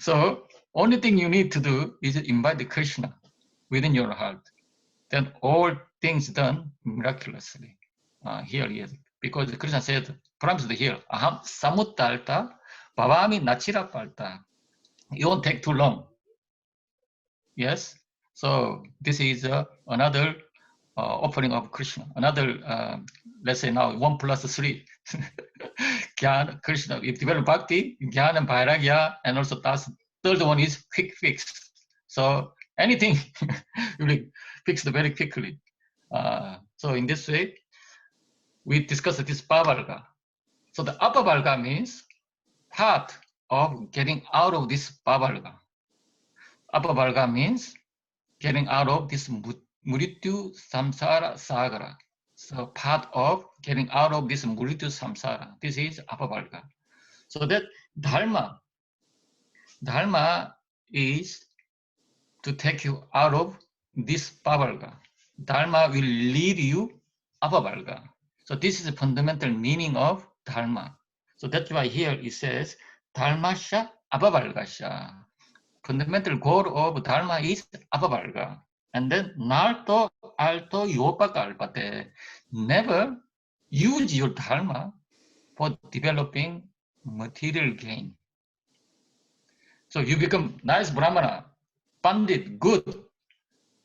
[SPEAKER 3] So only thing you need to do is invite Krishna within your heart. Then all things done miraculously. Here he is. Because Krishna said, promised here, aham samuttarta bhavami nachira parta. It won't take too long. Yes? So this is another offering of Krishna. Another, let's say now 1 plus 3. Jnana, Krishna, if develop bhakti, jnana and vairagya, and also third one is quick fix. So anything will fix very quickly. So in this way, we discuss this pavarga. So the apavarga means path of getting out of this pavarga. Apavarga means getting out of this mrityu samsara sagara. So part of getting out of this mrityu samsara. This is apavarga. So that dharma is to take you out of this pavarga. Dharma will lead you apavarga. So this is the fundamental meaning of dharma. So that's why here it says dharmasya apavargasya. Fundamental goal of dharma is apavarga. And then narto alto yopakalpate. Never use your dharma for developing material gain. So you become nice brahmana, pandit, good,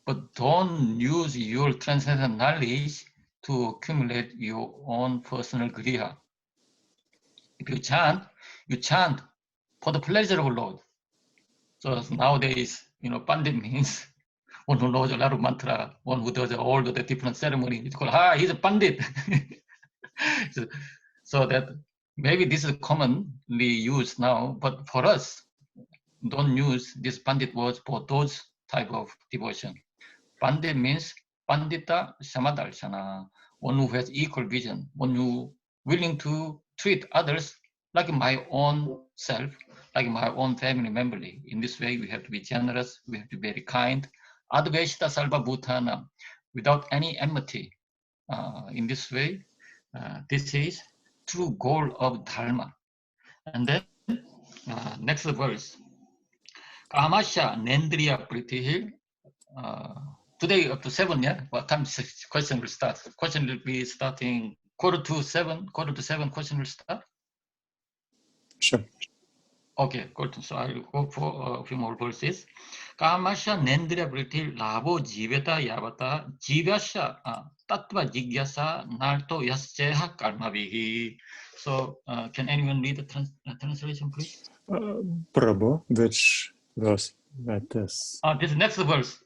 [SPEAKER 3] but don't use your transcendental knowledge to accumulate your own personal griha. If you chant for the pleasure of the Lord. So nowadays, pandit means one who knows a lot of mantra, one who does all the different ceremonies. It's called, he's a pandit. So that maybe this is commonly used now, but for us, don't use this pandit words for those type of devotion. Pandit means pandita samadarshana, one who has equal vision, one who willing to treat others like my own self, like my own family member. In this way, we have to be generous, we have to be very kind. Adveshita salva bhutana, without any enmity. In this way, this is true goal of dharma. And then next verse. Kamasya nendriya pritihil. Today up to 7, yeah? What time question will start? Question will be starting 6:45, question will start?
[SPEAKER 2] Sure.
[SPEAKER 3] Okay, good. So I will go for a few more verses. Kamasya nendriya pritihil labo jiveta yavata jivasya tattva jigyasa narto yasceha karmavihi. So can anyone read the translation, please?
[SPEAKER 2] Prabhu, which verse that is?
[SPEAKER 3] This next verse.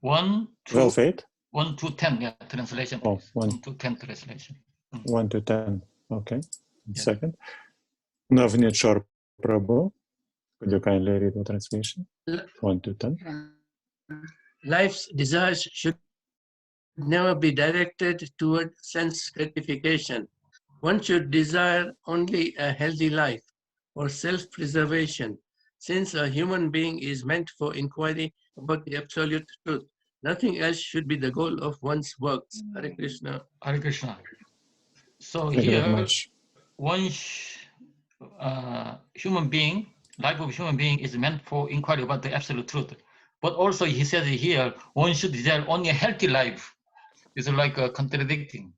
[SPEAKER 3] 1
[SPEAKER 2] 12, 8?
[SPEAKER 3] 1 to 10, yeah, translation.
[SPEAKER 2] Oh,
[SPEAKER 3] 1 to 10 translation.
[SPEAKER 2] 1 to 10. Okay.
[SPEAKER 3] Yeah.
[SPEAKER 2] Second. Navnechar Prabhu, could you kindly read the translation? 1 to 10.
[SPEAKER 10] Life's desires should never be directed toward sense gratification. One should desire only a healthy life or self-preservation, since a human being is meant for inquiry about the absolute truth. Nothing else should be the goal of one's works. Hare Krishna.
[SPEAKER 3] Hare Krishna. So
[SPEAKER 2] Thank you very
[SPEAKER 3] here,
[SPEAKER 2] much.
[SPEAKER 3] one human being, life of human being is meant for inquiry about the absolute truth. But also he says here, one should desire only a healthy life. It's like contradicting.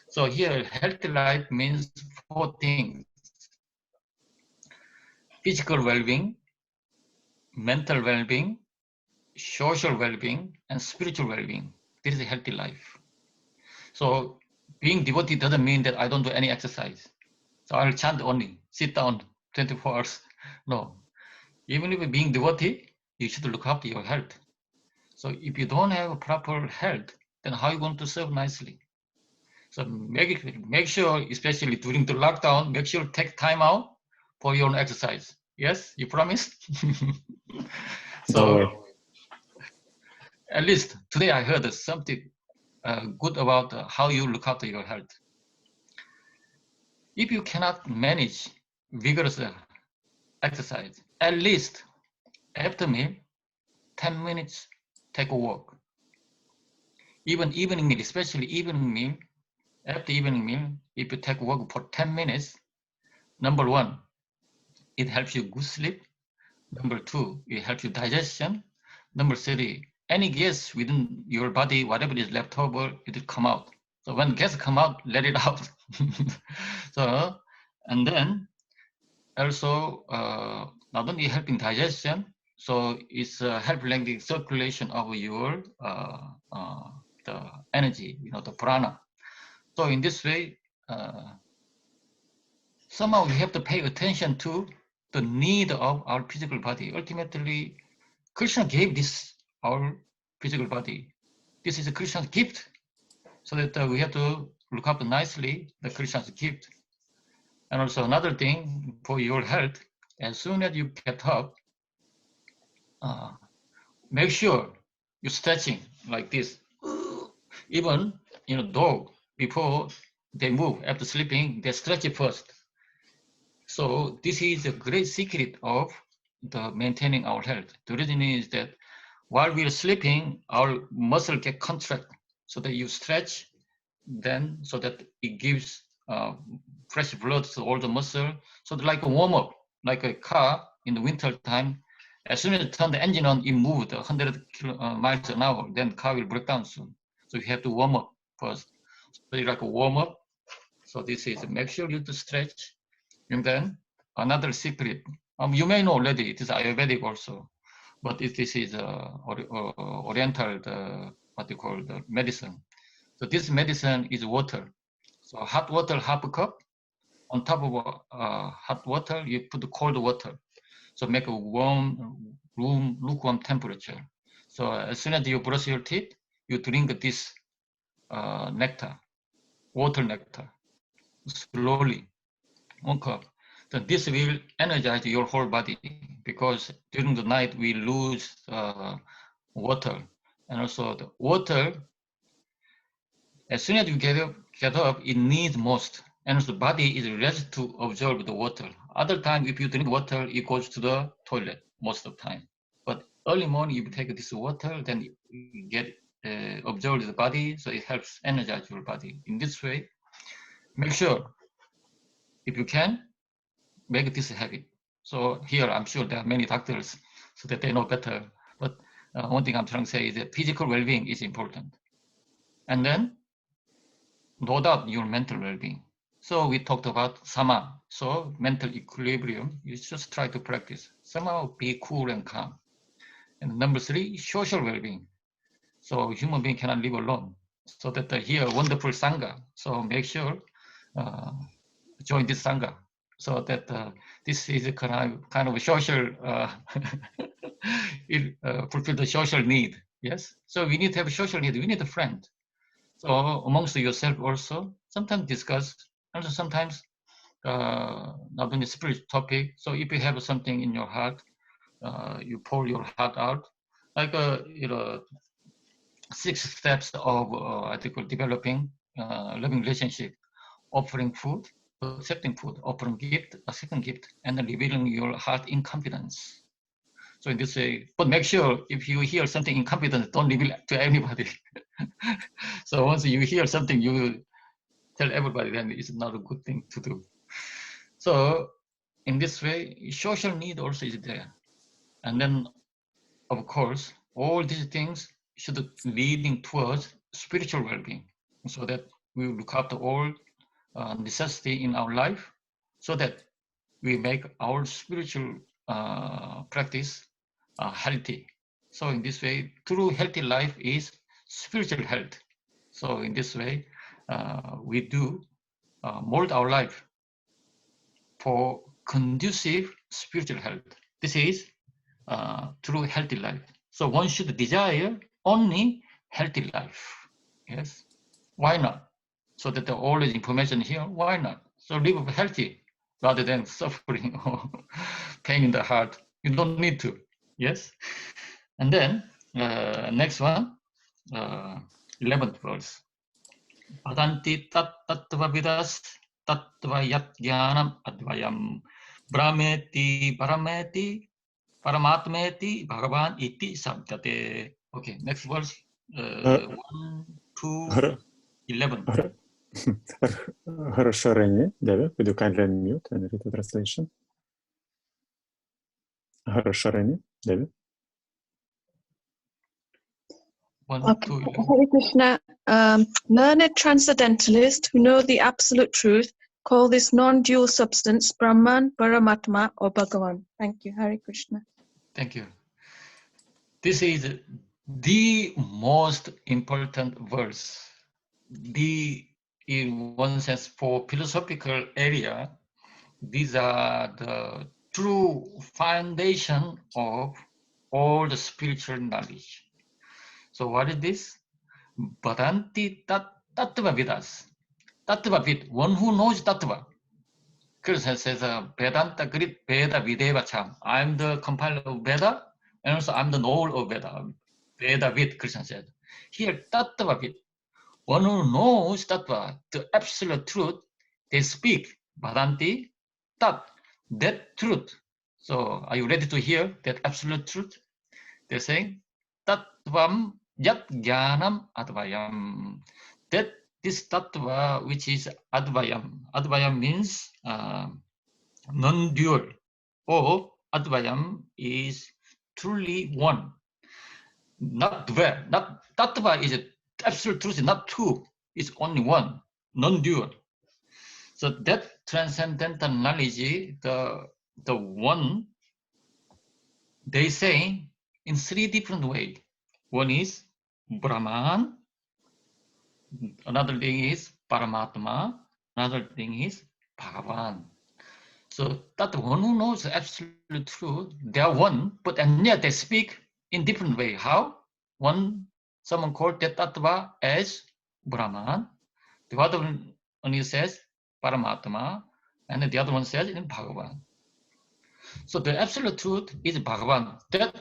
[SPEAKER 3] So here, healthy life means 4 things: physical well-being, mental well-being, social well-being, and spiritual well-being. This is a healthy life. So being devotee doesn't mean that I don't do any exercise. So I'll chant only, sit down 24 hours. No. Even if you're being devotee, you should look after your health. So if you don't have a proper health, then how are you going to serve nicely? So make sure, especially during the lockdown, make sure take time out for your own exercise. Yes, you promise? So at least today I heard something good about how you look after your health. If you cannot manage vigorous exercise, at least after meal, 10 minutes, take a walk. Even evening meal, especially evening meal, after evening meal, if you take a walk for 10 minutes, number 1, it helps you good sleep. Number 2, it helps you digestion. Number 3, any gas within your body, whatever is left over, it will come out. So when gas come out, let it out. So, and then also not only helping digestion, so it's helping the circulation of your the energy, the prana. So in this way, somehow we have to pay attention to the need of our physical body. Ultimately, Krishna gave this our physical body. This is a Krishna's gift, so that we have to look up nicely the Krishna's gift. And also another thing for your health, as soon as you get up, make sure you're stretching like this. Even dog, before they move after sleeping, they stretch it first. So this is a great secret of the maintaining our health. The reason is that while we are sleeping, our muscle get contract, so that you stretch, then so that it gives fresh blood to all the muscle. So like a warm up, like a car in the winter time. As soon as you turn the engine on, it moves 100 miles an hour, then car will break down soon. So you have to warm up first. So it's like a warm up. So this is make sure you to stretch. And then another secret, you may know already, it is Ayurvedic also, but this is Oriental, what you call the medicine. So this medicine is water. So hot water, half a cup. On top of hot water, you put cold water. So make a warm room, lukewarm temperature. So as soon as you brush your teeth, you drink this nectar, water nectar, slowly, 1 cup. So this will energize your whole body, because during the night we lose water. And also the water, as soon as you get up, it needs most. And the body is ready to absorb the water. Other time, if you drink water, it goes to the toilet most of the time. But early morning, if you take this water, then you get absorbed in the body, so it helps energize your body. In this way, make sure, if you can, make this a habit. So here, I'm sure there are many doctors, so that they know better. But one thing I'm trying to say is that physical well-being is important. And then, no doubt, your mental well-being. So we talked about sama, so mental equilibrium. You just try to practice. Somehow be cool and calm. And number 3, social well-being. So human being cannot live alone. So that here, wonderful sangha. So make sure join this sangha. So that this is a kind of a social, fulfill the social need. Yes. So we need to have a social need. We need a friend. So amongst yourself also, sometimes discuss, and sometimes not only spiritual topic. So if you have something in your heart, you pour your heart out. Like 6 steps of I think developing loving relationship: offering food, accepting food, offering gift, a second gift, and then revealing your heart in confidence. So in this way, but make sure if you hear something in confidence, don't reveal it to anybody. So once you hear something, you tell everybody, then it's not a good thing to do. So in this way, social need also is there. And then, of course, all these things should leading towards spiritual well-being, so that we look after all necessity in our life, so that we make our spiritual practice healthy. So in this way, true healthy life is spiritual health. So in this way, we do mold our life for conducive spiritual health. This is true healthy life. So one should desire only healthy life. Yes. Why not? So that all the information here, why not? So live healthy rather than suffering or pain in the heart. You don't need to. Yes. And then next one, 11th verse. Padanti tat tattva vidas tattva yat jnanam advayam brahmeti parameti paramatmeti bhagavan iti sabdate. Okay, next verse. 1, 2, 11.
[SPEAKER 2] Хорошо, Ренни. David, could you kindly unmute and read the translation? Хорошо, Ренни. David.
[SPEAKER 3] 1,
[SPEAKER 11] Okay.
[SPEAKER 3] 2, 11.
[SPEAKER 11] Hare Krishna. Learned transcendentalists who know the absolute truth call this non-dual substance Brahman, Paramatma, or Bhagavan. Thank you. Hare Krishna.
[SPEAKER 3] Thank you. This is the most important verse. In one sense, for philosophical area, these are the true foundation of all the spiritual knowledge. So what is this? Bhadanti tattva vidas. Tattva vid, one who knows tattva. Krishna says, Vedanta grit Veda videva cham. I'm the compiler of Veda, and also I'm the knower of Veda. Veda vid, Krishna said. Here, tattva vid, one who knows tattva, the absolute truth, they speak. Bhadanti tat, that truth. So are you ready to hear that absolute truth? They're saying, tattvam yat jnanam advayam. That this tattva, which is advayam. Advayam means non-dual, or advayam is truly one. Not dwell. Not tattva is absolute truth, not two. It's only one, non-dual. So that transcendental knowledge, the one, they say in 3 different ways. One is Brahman, another thing is Paramatma, another thing is Bhagavan. So that one who knows the absolute truth, they are one, but and yet they speak in different way. How? Someone called that tattva as Brahman, the other one says Paramatma, and the other one says in Bhagavan. So the absolute truth is Bhagavan. That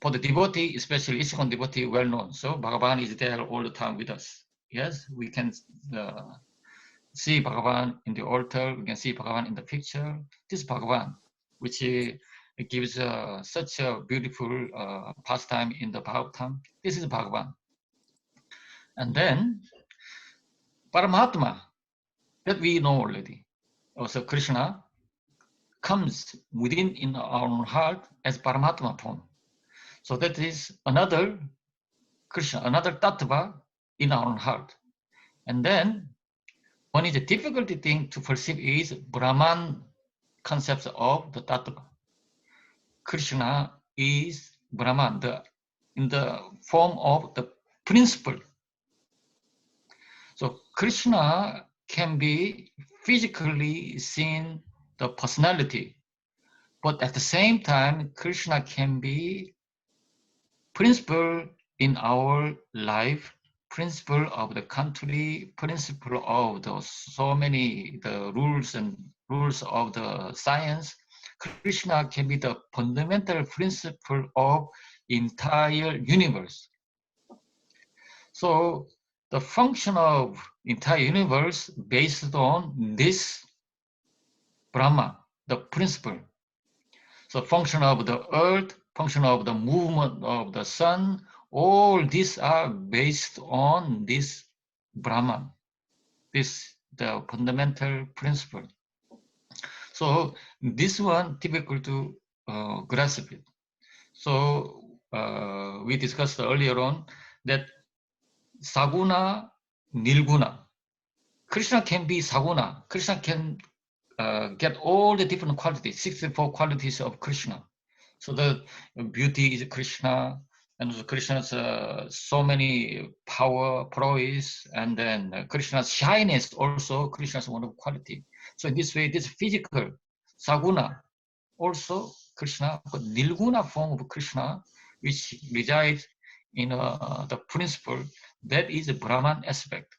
[SPEAKER 3] for the devotee, especially ISKCON devotee, well known. So Bhagavan is there all the time with us. Yes, we can see Bhagavan in the altar. We can see Bhagavan in the picture. This Bhagavan, which gives such a beautiful pastime in the Bhagavatam. This is Bhagavan. And then Paramatma, that we know already. Also Krishna comes within in our heart as Paramatma form. So that is another Krishna, another tattva in our heart. And then one is a difficult thing to perceive is Brahman concepts of the tattva. Krishna is Brahman in the form of the principle. So Krishna can be physically seen the personality, but at the same time, Krishna can be principle in our life, principle of the country, principle of the so many the rules of the science. Krishna can be the fundamental principle of entire universe. So the function of entire universe based on this Brahma, the principle. So function of the earth, function of the movement of the sun, all these are based on this Brahman, this the fundamental principle. So this one difficult to grasp it. So we discussed earlier on that Saguna, Nirguna. Krishna can be Saguna. Krishna can get all the different qualities, 64 qualities of Krishna. So the beauty is Krishna, and Krishna's so many power, prowess, and then Krishna's shyness also, Krishna's one of quality. So in this way, this physical, Saguna, also Krishna, but Nirguna form of Krishna, which resides in the principle, that is a Brahman aspect.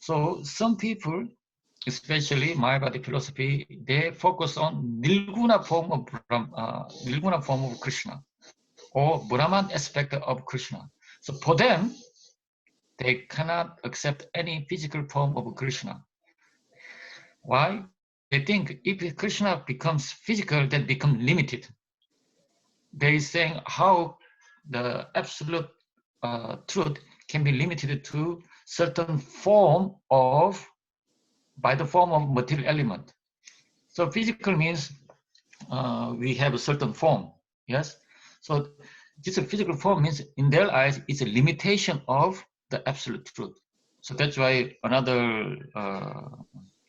[SPEAKER 3] So some people, especially Mayavadi philosophy, they focus on Nirguna form of Nirguna form of Krishna, or Brahman aspect of Krishna. So for them, they cannot accept any physical form of Krishna. Why? They think if Krishna becomes physical, then become limited. They are saying how the absolute truth can be limited to certain form of, by the form of material element. So physical means we have a certain form, yes? So this physical form means in their eyes, it's a limitation of the absolute truth. So that's why another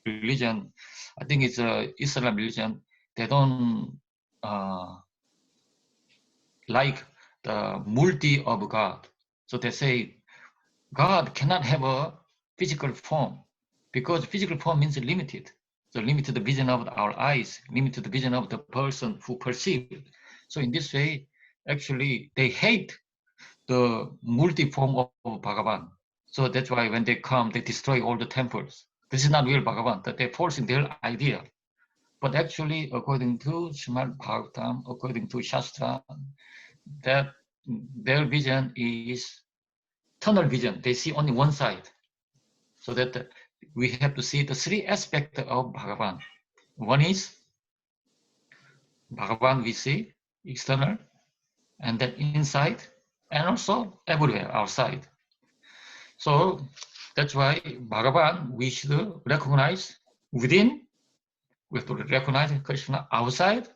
[SPEAKER 3] religion, I think it's Islam religion, they don't like the multi of God. So they say God cannot have a physical form because physical form means limited. So limited the vision of our eyes, limited the vision of the person who perceives. So in this way, actually they hate the multi-form of Bhagavan. So that's why when they come, they destroy all the temples. This is not real Bhagavan, that they're forcing their idea. But actually, according to Srimad Bhagavatam, according to Shastra, that their vision is tunnel vision. They see only one side. So that we have to see the three aspects of Bhagavan. One is Bhagavan we see, external, and then inside, and also everywhere outside. So that's why Bhagavan we should recognize within, we have to recognize Krishna outside,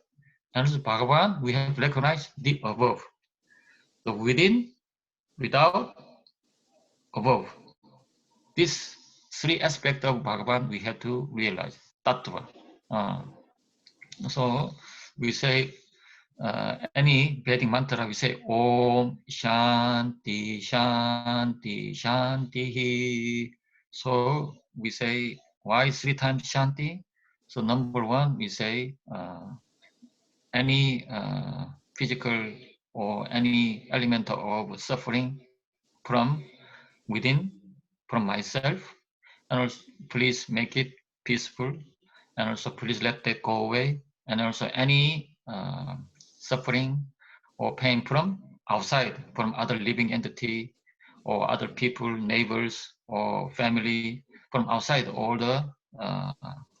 [SPEAKER 3] and also Bhagavan we have to recognize the above. The within, without, above. These three aspects of Bhagavan we have to realize. Tattva. So we say any Vedic mantra, we say Om Shanti Shanti Shanti. So we say why 3 times Shanti? So number one, we say any physical or any element of suffering from within, from myself, and also please make it peaceful, and also please let that go away, and also any suffering or pain from outside, from other living entity or other people, neighbors or family, from outside, all the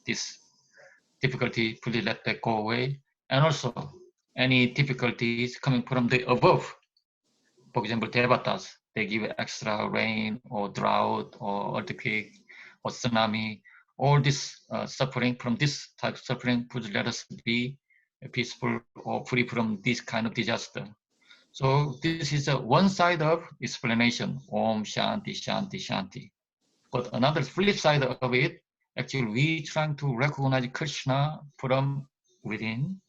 [SPEAKER 3] this difficulty, please let that go away, and also any difficulties coming from the above. For example, devatas, they give extra rain or drought or earthquake or tsunami. All this suffering, from this type of suffering, please let us be peaceful or free from this kind of disaster. So this is one side of explanation, Om Shanti Shanti Shanti. But another flip side of it, actually we trying to recognize Krishna from within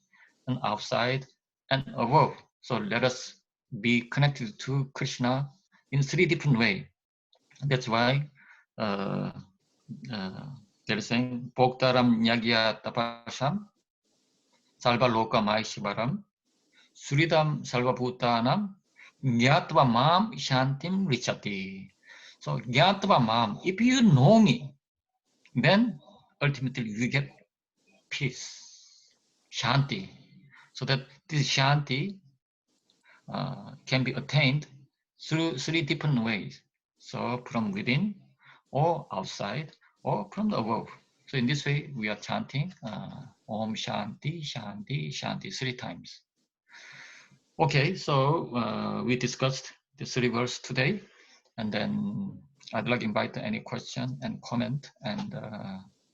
[SPEAKER 3] and outside and above. So let us be connected to Krishna in 3 different ways. That's why they're saying Bhoktaram Nyagya Tapasham Salva Loka Maishivaram Suridam Salva Bhutanam Gyatva Mam Shantim Richati. So Gyatva Mam, if you know me, then ultimately you get peace, Shanti. So that this Shanti can be attained through 3 different ways. So from within or outside or from the above. So in this way, we are chanting Om Shanti, Shanti, Shanti 3 times. Okay, so we discussed the 3 verses today, and then I'd like to invite any question and comment and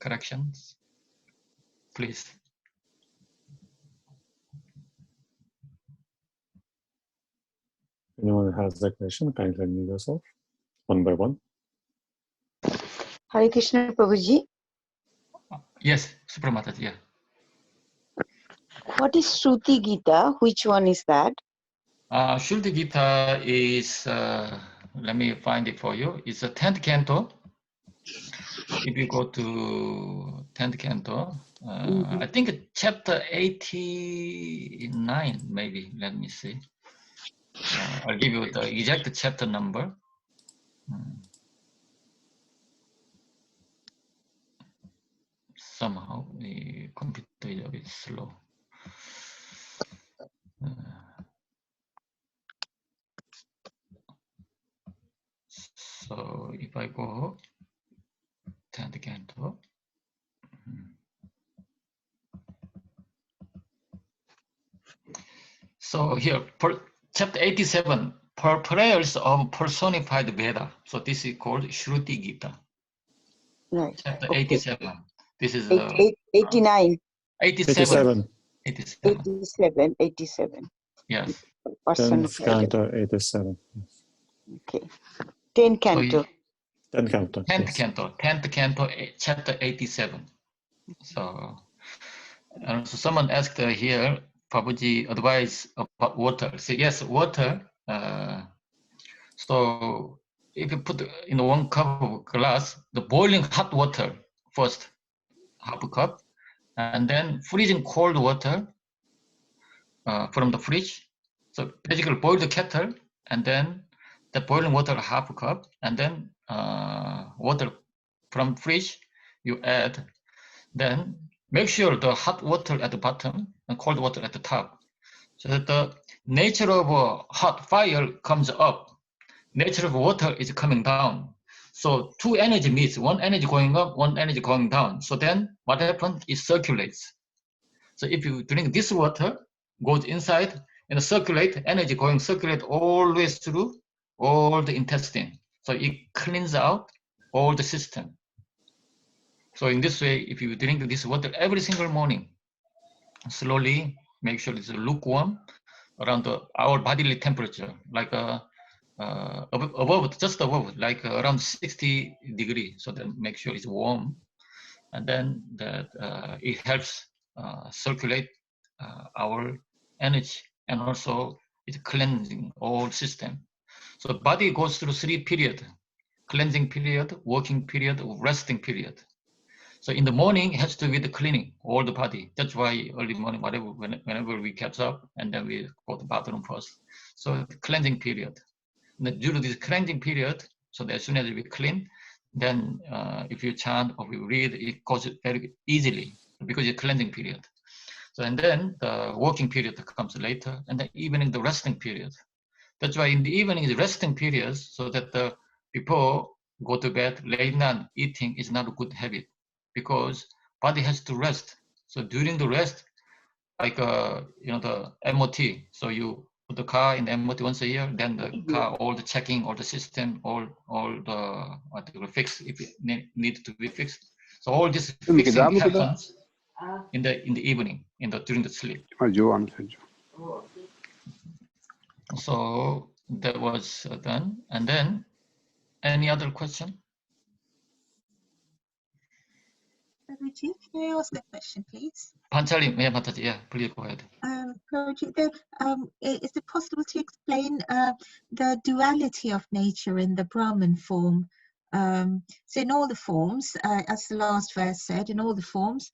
[SPEAKER 3] corrections, please.
[SPEAKER 2] Anyone has a question, kindly unmute yourself one by one.
[SPEAKER 12] Hare Krishna, Prabhuji.
[SPEAKER 3] Yes, Supramataji, yeah.
[SPEAKER 12] What is Shruti Gita? Which one is that?
[SPEAKER 3] Shruti Gita is, let me find it for you. It's a 10th canto. If you go to 10th canto, I think chapter 89, maybe. Let me see. I'll give you the exact chapter number. Somehow the computer is a bit slow. So if I go 10th canto, so here, chapter 87, prayers of personified Veda. So this is called Shruti Gita.
[SPEAKER 12] Right.
[SPEAKER 3] Chapter
[SPEAKER 12] Okay.
[SPEAKER 3] 87. This is
[SPEAKER 12] 89.
[SPEAKER 3] 87.
[SPEAKER 12] 87.
[SPEAKER 3] Yes.
[SPEAKER 2] 10th canto 87.
[SPEAKER 12] Okay. 10 canto.
[SPEAKER 2] 10th canto.
[SPEAKER 3] 10th
[SPEAKER 2] Yes.
[SPEAKER 3] canto. 10th canto, chapter 87. So someone asked here, Prabhuji advice about water. So yes, water. So if you put in one cup of glass, the boiling hot water first, half a cup, and then freezing cold water from the fridge. So basically boil the kettle, and then the boiling water half a cup, and then water from fridge you add. Then make sure the hot water at the bottom and cold water at the top, so that the nature of a hot fire comes up, nature of water is coming down. So two energy meets, one energy going up, one energy going down. So then what happens? It circulates. So if you drink this water, goes inside and circulate, energy going circulate always through all the intestine. So it cleans out all the system. So in this way, if you drink this water every single morning, slowly make sure it's lukewarm around our bodily temperature, like above, just above, like around 60 degrees. So then make sure it's warm, and then that it helps circulate our energy, and also it's cleansing all system. So the body goes through 3 periods: cleansing period, working period, resting period. So in the morning, it has to be the cleaning, all the body. That's why early morning, whenever we catch up, and then we go to the bathroom first. So the cleansing period. And due to this cleansing period, so that as soon as we clean, then if you chant or we read, it goes very easily because it's cleansing period. So and then the working period comes later, and then evening the resting period. That's why in the evening is resting periods, so that the people go to bed late night eating is not a good habit, because body has to rest. So during the rest, like the MOT, so you put the car in the MOT once a year, then the car, all the checking, all the system, all the what they will fix if it needs to be fixed. So all this fixing happens in the evening, during the sleep. So that was done, and then any other question?
[SPEAKER 7] Prabhuji, can I ask a question, please?
[SPEAKER 3] Patanjali, yeah, please go ahead.
[SPEAKER 7] Prabhuji, is it possible to explain the duality of nature in the Brahman form? So in all the forms, as the last verse said, in all the forms,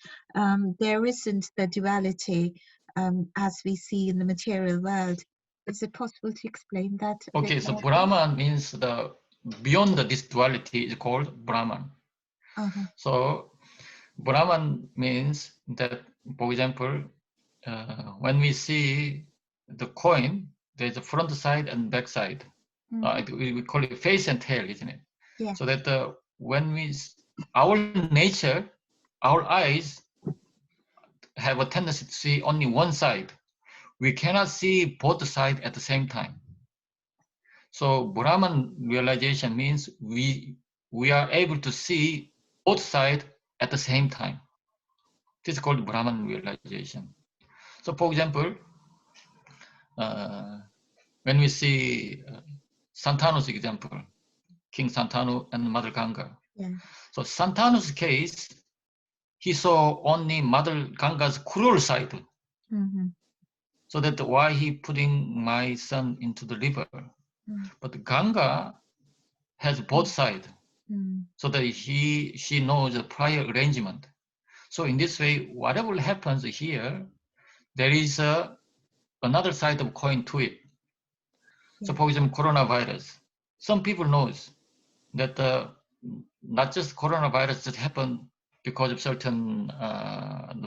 [SPEAKER 7] there isn't the duality as we see in the material world. Is it possible to explain that?
[SPEAKER 3] Okay, so Brahman means beyond this duality is called Brahman. So Brahman means that, for example, when we see the coin, there's a front side and back side. we call it face and tail, isn't it?
[SPEAKER 7] Yeah.
[SPEAKER 3] So that when our nature, our eyes have a tendency to see only one side. We cannot see both sides at the same time. So Brahman realization means we are able to see both sides at the same time. This is called Brahman realization. So for example, when we see Santanu's example, King Santanu and Mother Ganga.
[SPEAKER 7] Yeah.
[SPEAKER 3] So Santanu's case, he saw only Mother Ganga's cruel side. So that why he putting my son into the river. But Ganga has both sides. So that she knows the prior arrangement. So in this way, whatever happens here, there is another side of coin to it. So for example, coronavirus. Some people knows that not just coronavirus just happened because of certain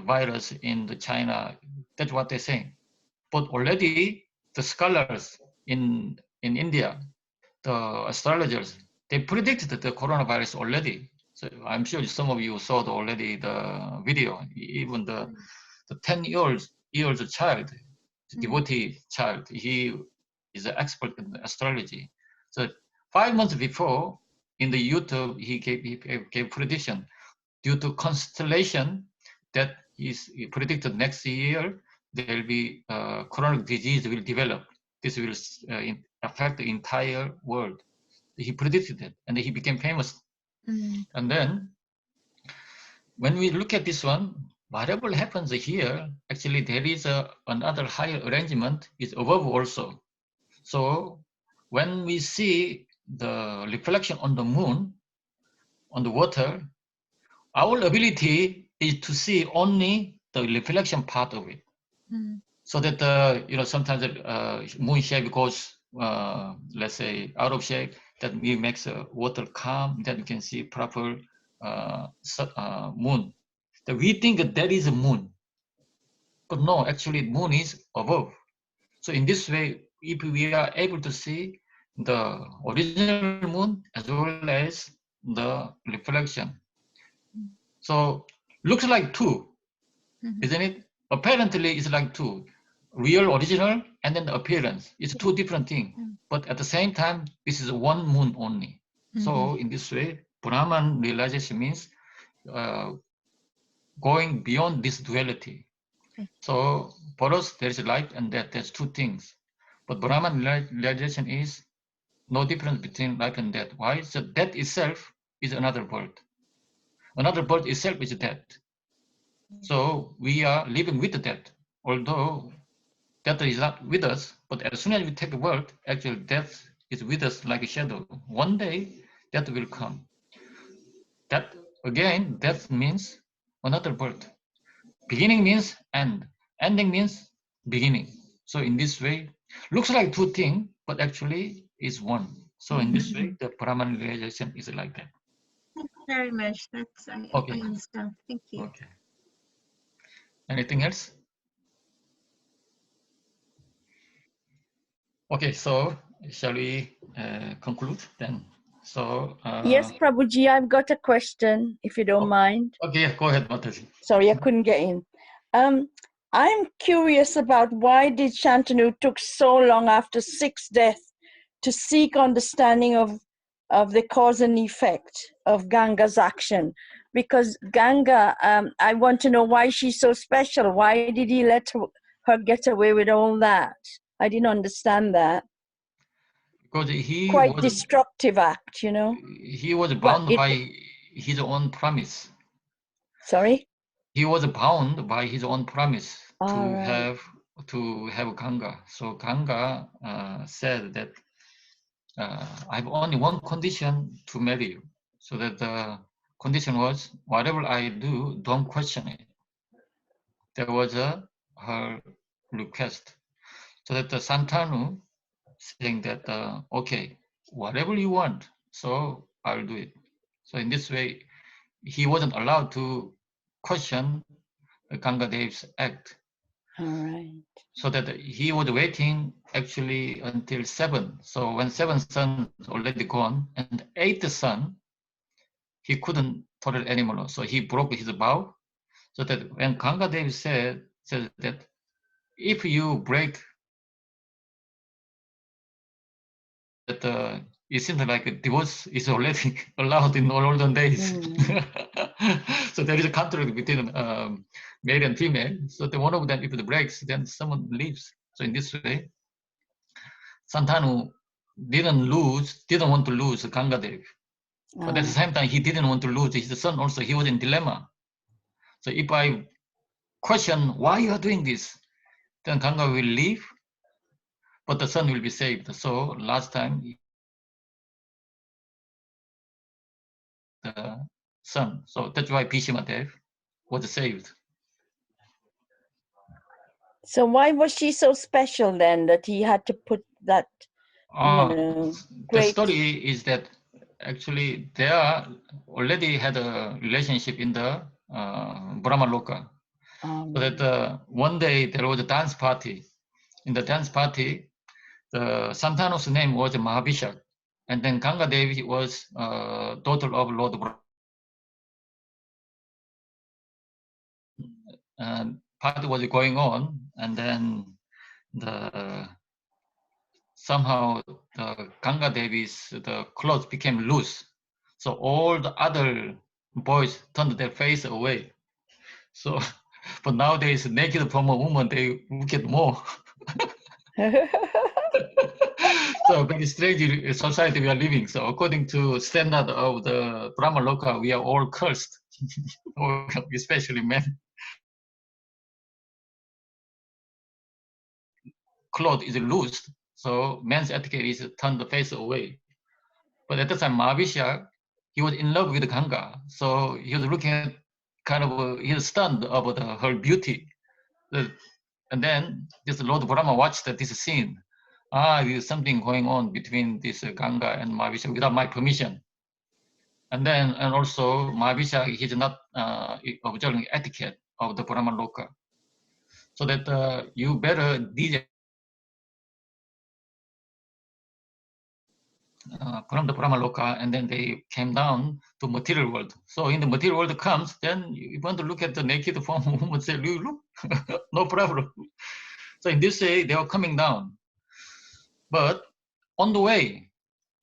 [SPEAKER 3] virus in the China. That's what they're saying. But already the scholars in India, the astrologers, they predicted the coronavirus already. So I'm sure some of you saw already the video. Even the 10-year-old child, devotee child, he is an expert in astrology. So 5 months before, in the YouTube, he gave prediction due to constellation that he predicted next year there will be chronic disease will develop. This will affect the entire world. He predicted it, and he became famous. And then, when we look at this one, whatever happens here, actually there is another higher arrangement is above also. So when we see the reflection on the moon, on the water, our ability is to see only the reflection part of it. So that sometimes the moon shape goes, let's say, out of shape. That makes water calm. That we can see proper moon. That we think that there is a moon, but no, actually, moon is above. So in this way, if we are able to see the original moon as well as the reflection, so looks like two, isn't it? Apparently, it's like two, real, original, and then the appearance. It's two different things. But at the same time, this is one moon only. So in this way, Brahman realization means going beyond this duality. So for us, there is life and death. There's two things. But Brahman realization is no difference between life and death. Why? So death itself is another birth. Another birth itself is death. So we are living with the death, although death is not with us, but as soon as we take a birth, actually death is with us like a shadow. One day, death will come. That again, death means another birth. Beginning means end. Ending means beginning. So in this way, looks like two things, but actually is one. So in this way, the Brahman realization is like that.
[SPEAKER 7] Thank you very much. That's I understand. Thank you.
[SPEAKER 3] Okay. Anything else? Okay, so shall we conclude then? So
[SPEAKER 13] yes, Prabhuji, I've got a question, if you don't mind.
[SPEAKER 3] Okay, go ahead, Mataji.
[SPEAKER 13] Sorry, I couldn't get in. I'm curious about why did Shantanu took so long after 6 deaths to seek understanding of the cause and effect of Ganga's action? Because Ganga, I want to know why she's so special. Why did he let her get away with all that? I didn't understand that.
[SPEAKER 3] Because he
[SPEAKER 13] quite
[SPEAKER 3] was
[SPEAKER 13] destructive act, you know.
[SPEAKER 3] He was bound by his own promise.
[SPEAKER 13] Sorry?
[SPEAKER 3] He was bound by his own promise
[SPEAKER 13] right.
[SPEAKER 3] to have Ganga. So Ganga said that I have only one condition to marry you. So that the condition was whatever I do, don't question it. That was her request. So that the Santanu saying that okay, whatever you want, so I'll do it. So in this way, he wasn't allowed to question Ganga Dev's act.
[SPEAKER 13] All right.
[SPEAKER 3] So that he was waiting actually until 7. So when 7 sons already gone and 8th son, he couldn't tolerate anymore. So he broke his vow. So that when Ganga Devi said that if you break that, it seems like a divorce is already allowed in olden days. So there is a contract between male and female. So the one of them, if it breaks, then someone leaves. So in this way, Santanu didn't want to lose Ganga Devi. But at the same time, he didn't want to lose his son also. He was in dilemma. So if I question why you are doing this, then Ganga will leave, but the son will be saved. So last time, the son. So that's why Bhishma Dev was saved.
[SPEAKER 13] So why was she so special then that he had to put that,
[SPEAKER 3] The
[SPEAKER 13] great...
[SPEAKER 3] story is that actually they already had a relationship in the Brahmaloka. So that one day there was a dance party. In the dance party, the Santano's name was Mahabhishak, and then Ganga Devi was daughter of Lord Brahma. And party was going on, and then somehow the Ganga Devi's clothes became loose. So all the other boys turned their face away. So, but nowadays, naked from a woman, they look at more. So very strange society we are living. So according to standard of the Brahma Loka, we are all cursed, especially men. Cloth is loose, so men's etiquette is to turn the face away. But at the time, Mahabhishya, he was in love with Ganga, so he was looking at he was stunned about her beauty. And then this Lord Brahma watched this scene. There's something going on between this Ganga and Mahabhishya without my permission. And also Mahabhishya, he's not observing etiquette of the Brahma Loka. So that you better from the Brahma Loka, and then they came down to material world. So in the material world comes, then you want to look at the naked form of woman, say, look, no problem. So in this way, they are coming down. But on the way,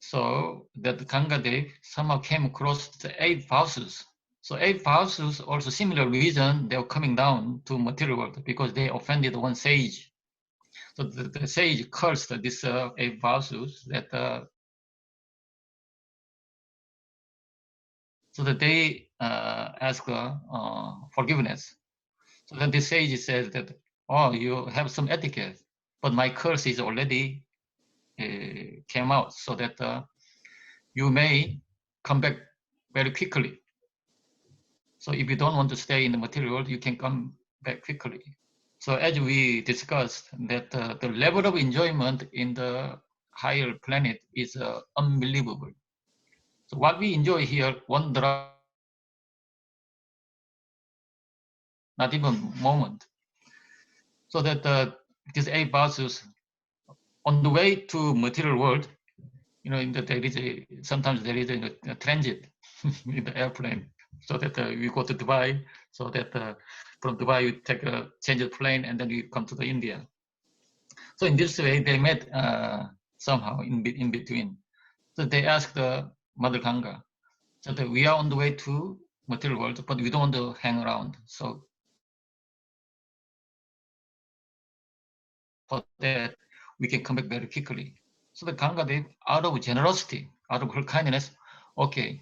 [SPEAKER 3] so that Ganga Dev somehow came across the 8 houses. So 8 houses also similar reason they were coming down to material world because they offended one sage. So the sage cursed this 8 houses that so that they ask forgiveness. So then the sage says that, oh, you have some etiquette, but my curse is already came out, so that you may come back very quickly. So if you don't want to stay in the material world, you can come back quickly. So as we discussed, that the level of enjoyment in the higher planet is unbelievable. So what we enjoy here, one drop, not even moment. So that these 8 buses, on the way to material world, sometimes there is a transit in the airplane, so that we go to Dubai, so that from Dubai you take a change of plane and then you come to the India. So in this way, they met somehow in between. So they asked the Mother Ganga, so that we are on the way to material world, but we don't want to hang around. So for that, we can come back very quickly. So the Ganga Dev, out of generosity, out of her kindness, okay,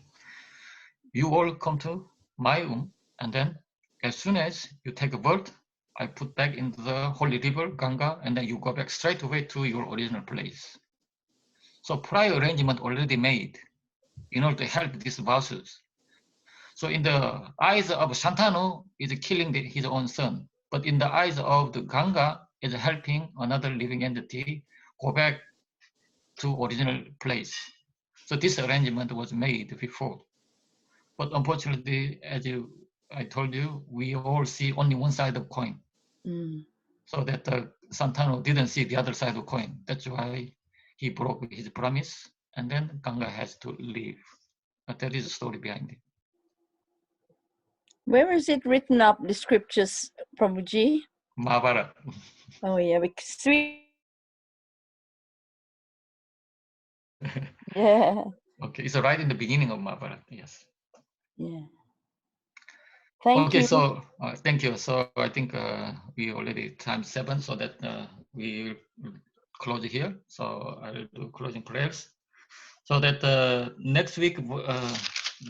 [SPEAKER 3] you all come to my room, and then as soon as you take a birth, I put back into the holy river, Ganga, and then you go back straight away to your original place. So prior arrangement already made in order to help these vasus. So in the eyes of Shantanu, is killing his own son, but in the eyes of the Ganga, is helping another living entity go back to original place. So this arrangement was made before. But unfortunately, as I told you, we all see only one side of coin. so that Santanu didn't see the other side of the coin. That's why he broke his promise, and then Ganga has to leave. But that is the story behind it.
[SPEAKER 13] Where is it written up, the scriptures, Prabhuji?
[SPEAKER 3] Mahabharata.
[SPEAKER 13] Oh yeah, yeah.
[SPEAKER 3] Okay, it's right in the beginning of Mahabharata. Yes.
[SPEAKER 13] Yeah. Thank
[SPEAKER 3] Okay,
[SPEAKER 13] you.
[SPEAKER 3] so thank you. So I think we already time 7, so that we close here. So I'll do closing prayers. So that next week,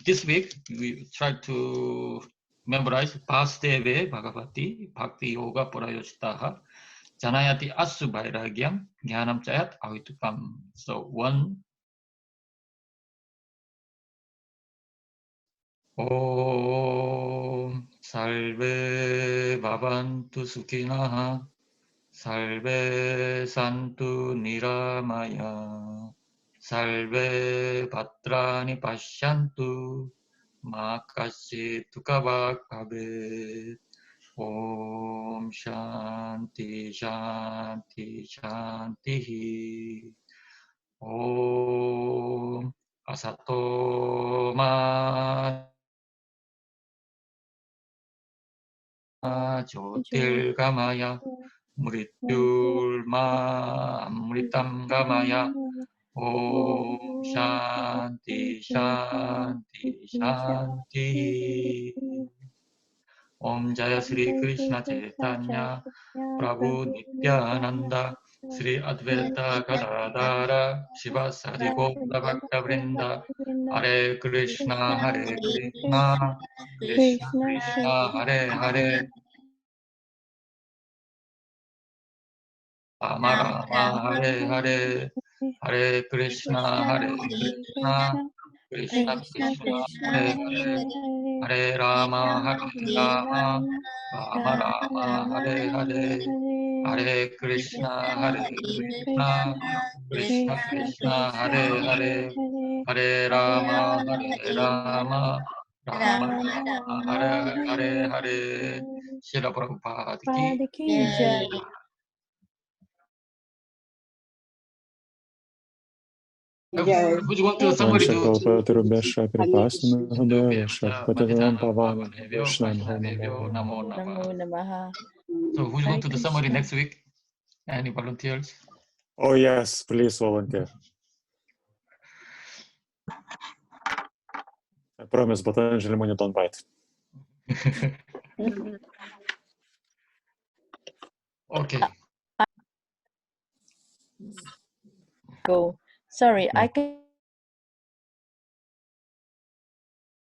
[SPEAKER 3] this week, we try to memorize Vasudeva Bhagavati Bhakti Yoga Purayoshtaha Janayati Asu Vairagyam Jnanam Chayat Avitukam. So 1. Om Salve Bhavantu Sukhinaha Salve Santu Niramaya Salve Bhadrani Pashyantu Ma Kasyit Tukavak Bhavet. Om Shanti Shanti Shanti. Om Asato Ma Jyotirgamaya Mrityurma Amritam Gamaya. Om Shanti Shanti Shanti. Om Jaya Sri Krishna Chaitanya Prabhu Nityananda Sri Advaita Gadadara Shiva Sadi Gaura Bhakta Vrinda. Hare Krishna Krishna Krishna Hare Hare Rama Rama Hare Hare Hare Krishna Krishna Krishna Krishna Hare Hare Hare Rama Rama Rama Hare Hare Hare Krishna Krishna Krishna Krishna Hare Hare Hare Rama Rama Rama Hare Hare Hare. Srila Prabhupada ki
[SPEAKER 13] Jai.
[SPEAKER 3] Would you want to somebody
[SPEAKER 2] Vancha
[SPEAKER 3] do?
[SPEAKER 2] Kalpatarubhyascha Kripasina Bhava Patitam Pavanam Vaishnava
[SPEAKER 3] Namo
[SPEAKER 2] Namo
[SPEAKER 3] Namaha.
[SPEAKER 13] Namo Namaha.
[SPEAKER 3] So who's
[SPEAKER 13] Hare
[SPEAKER 3] going to the summary
[SPEAKER 13] Krishna.
[SPEAKER 3] next week? Any volunteers?
[SPEAKER 2] Oh yes, please volunteer. I promise Patanjali Muni don't bite.
[SPEAKER 3] Okay.
[SPEAKER 13] Go. Sorry, I can.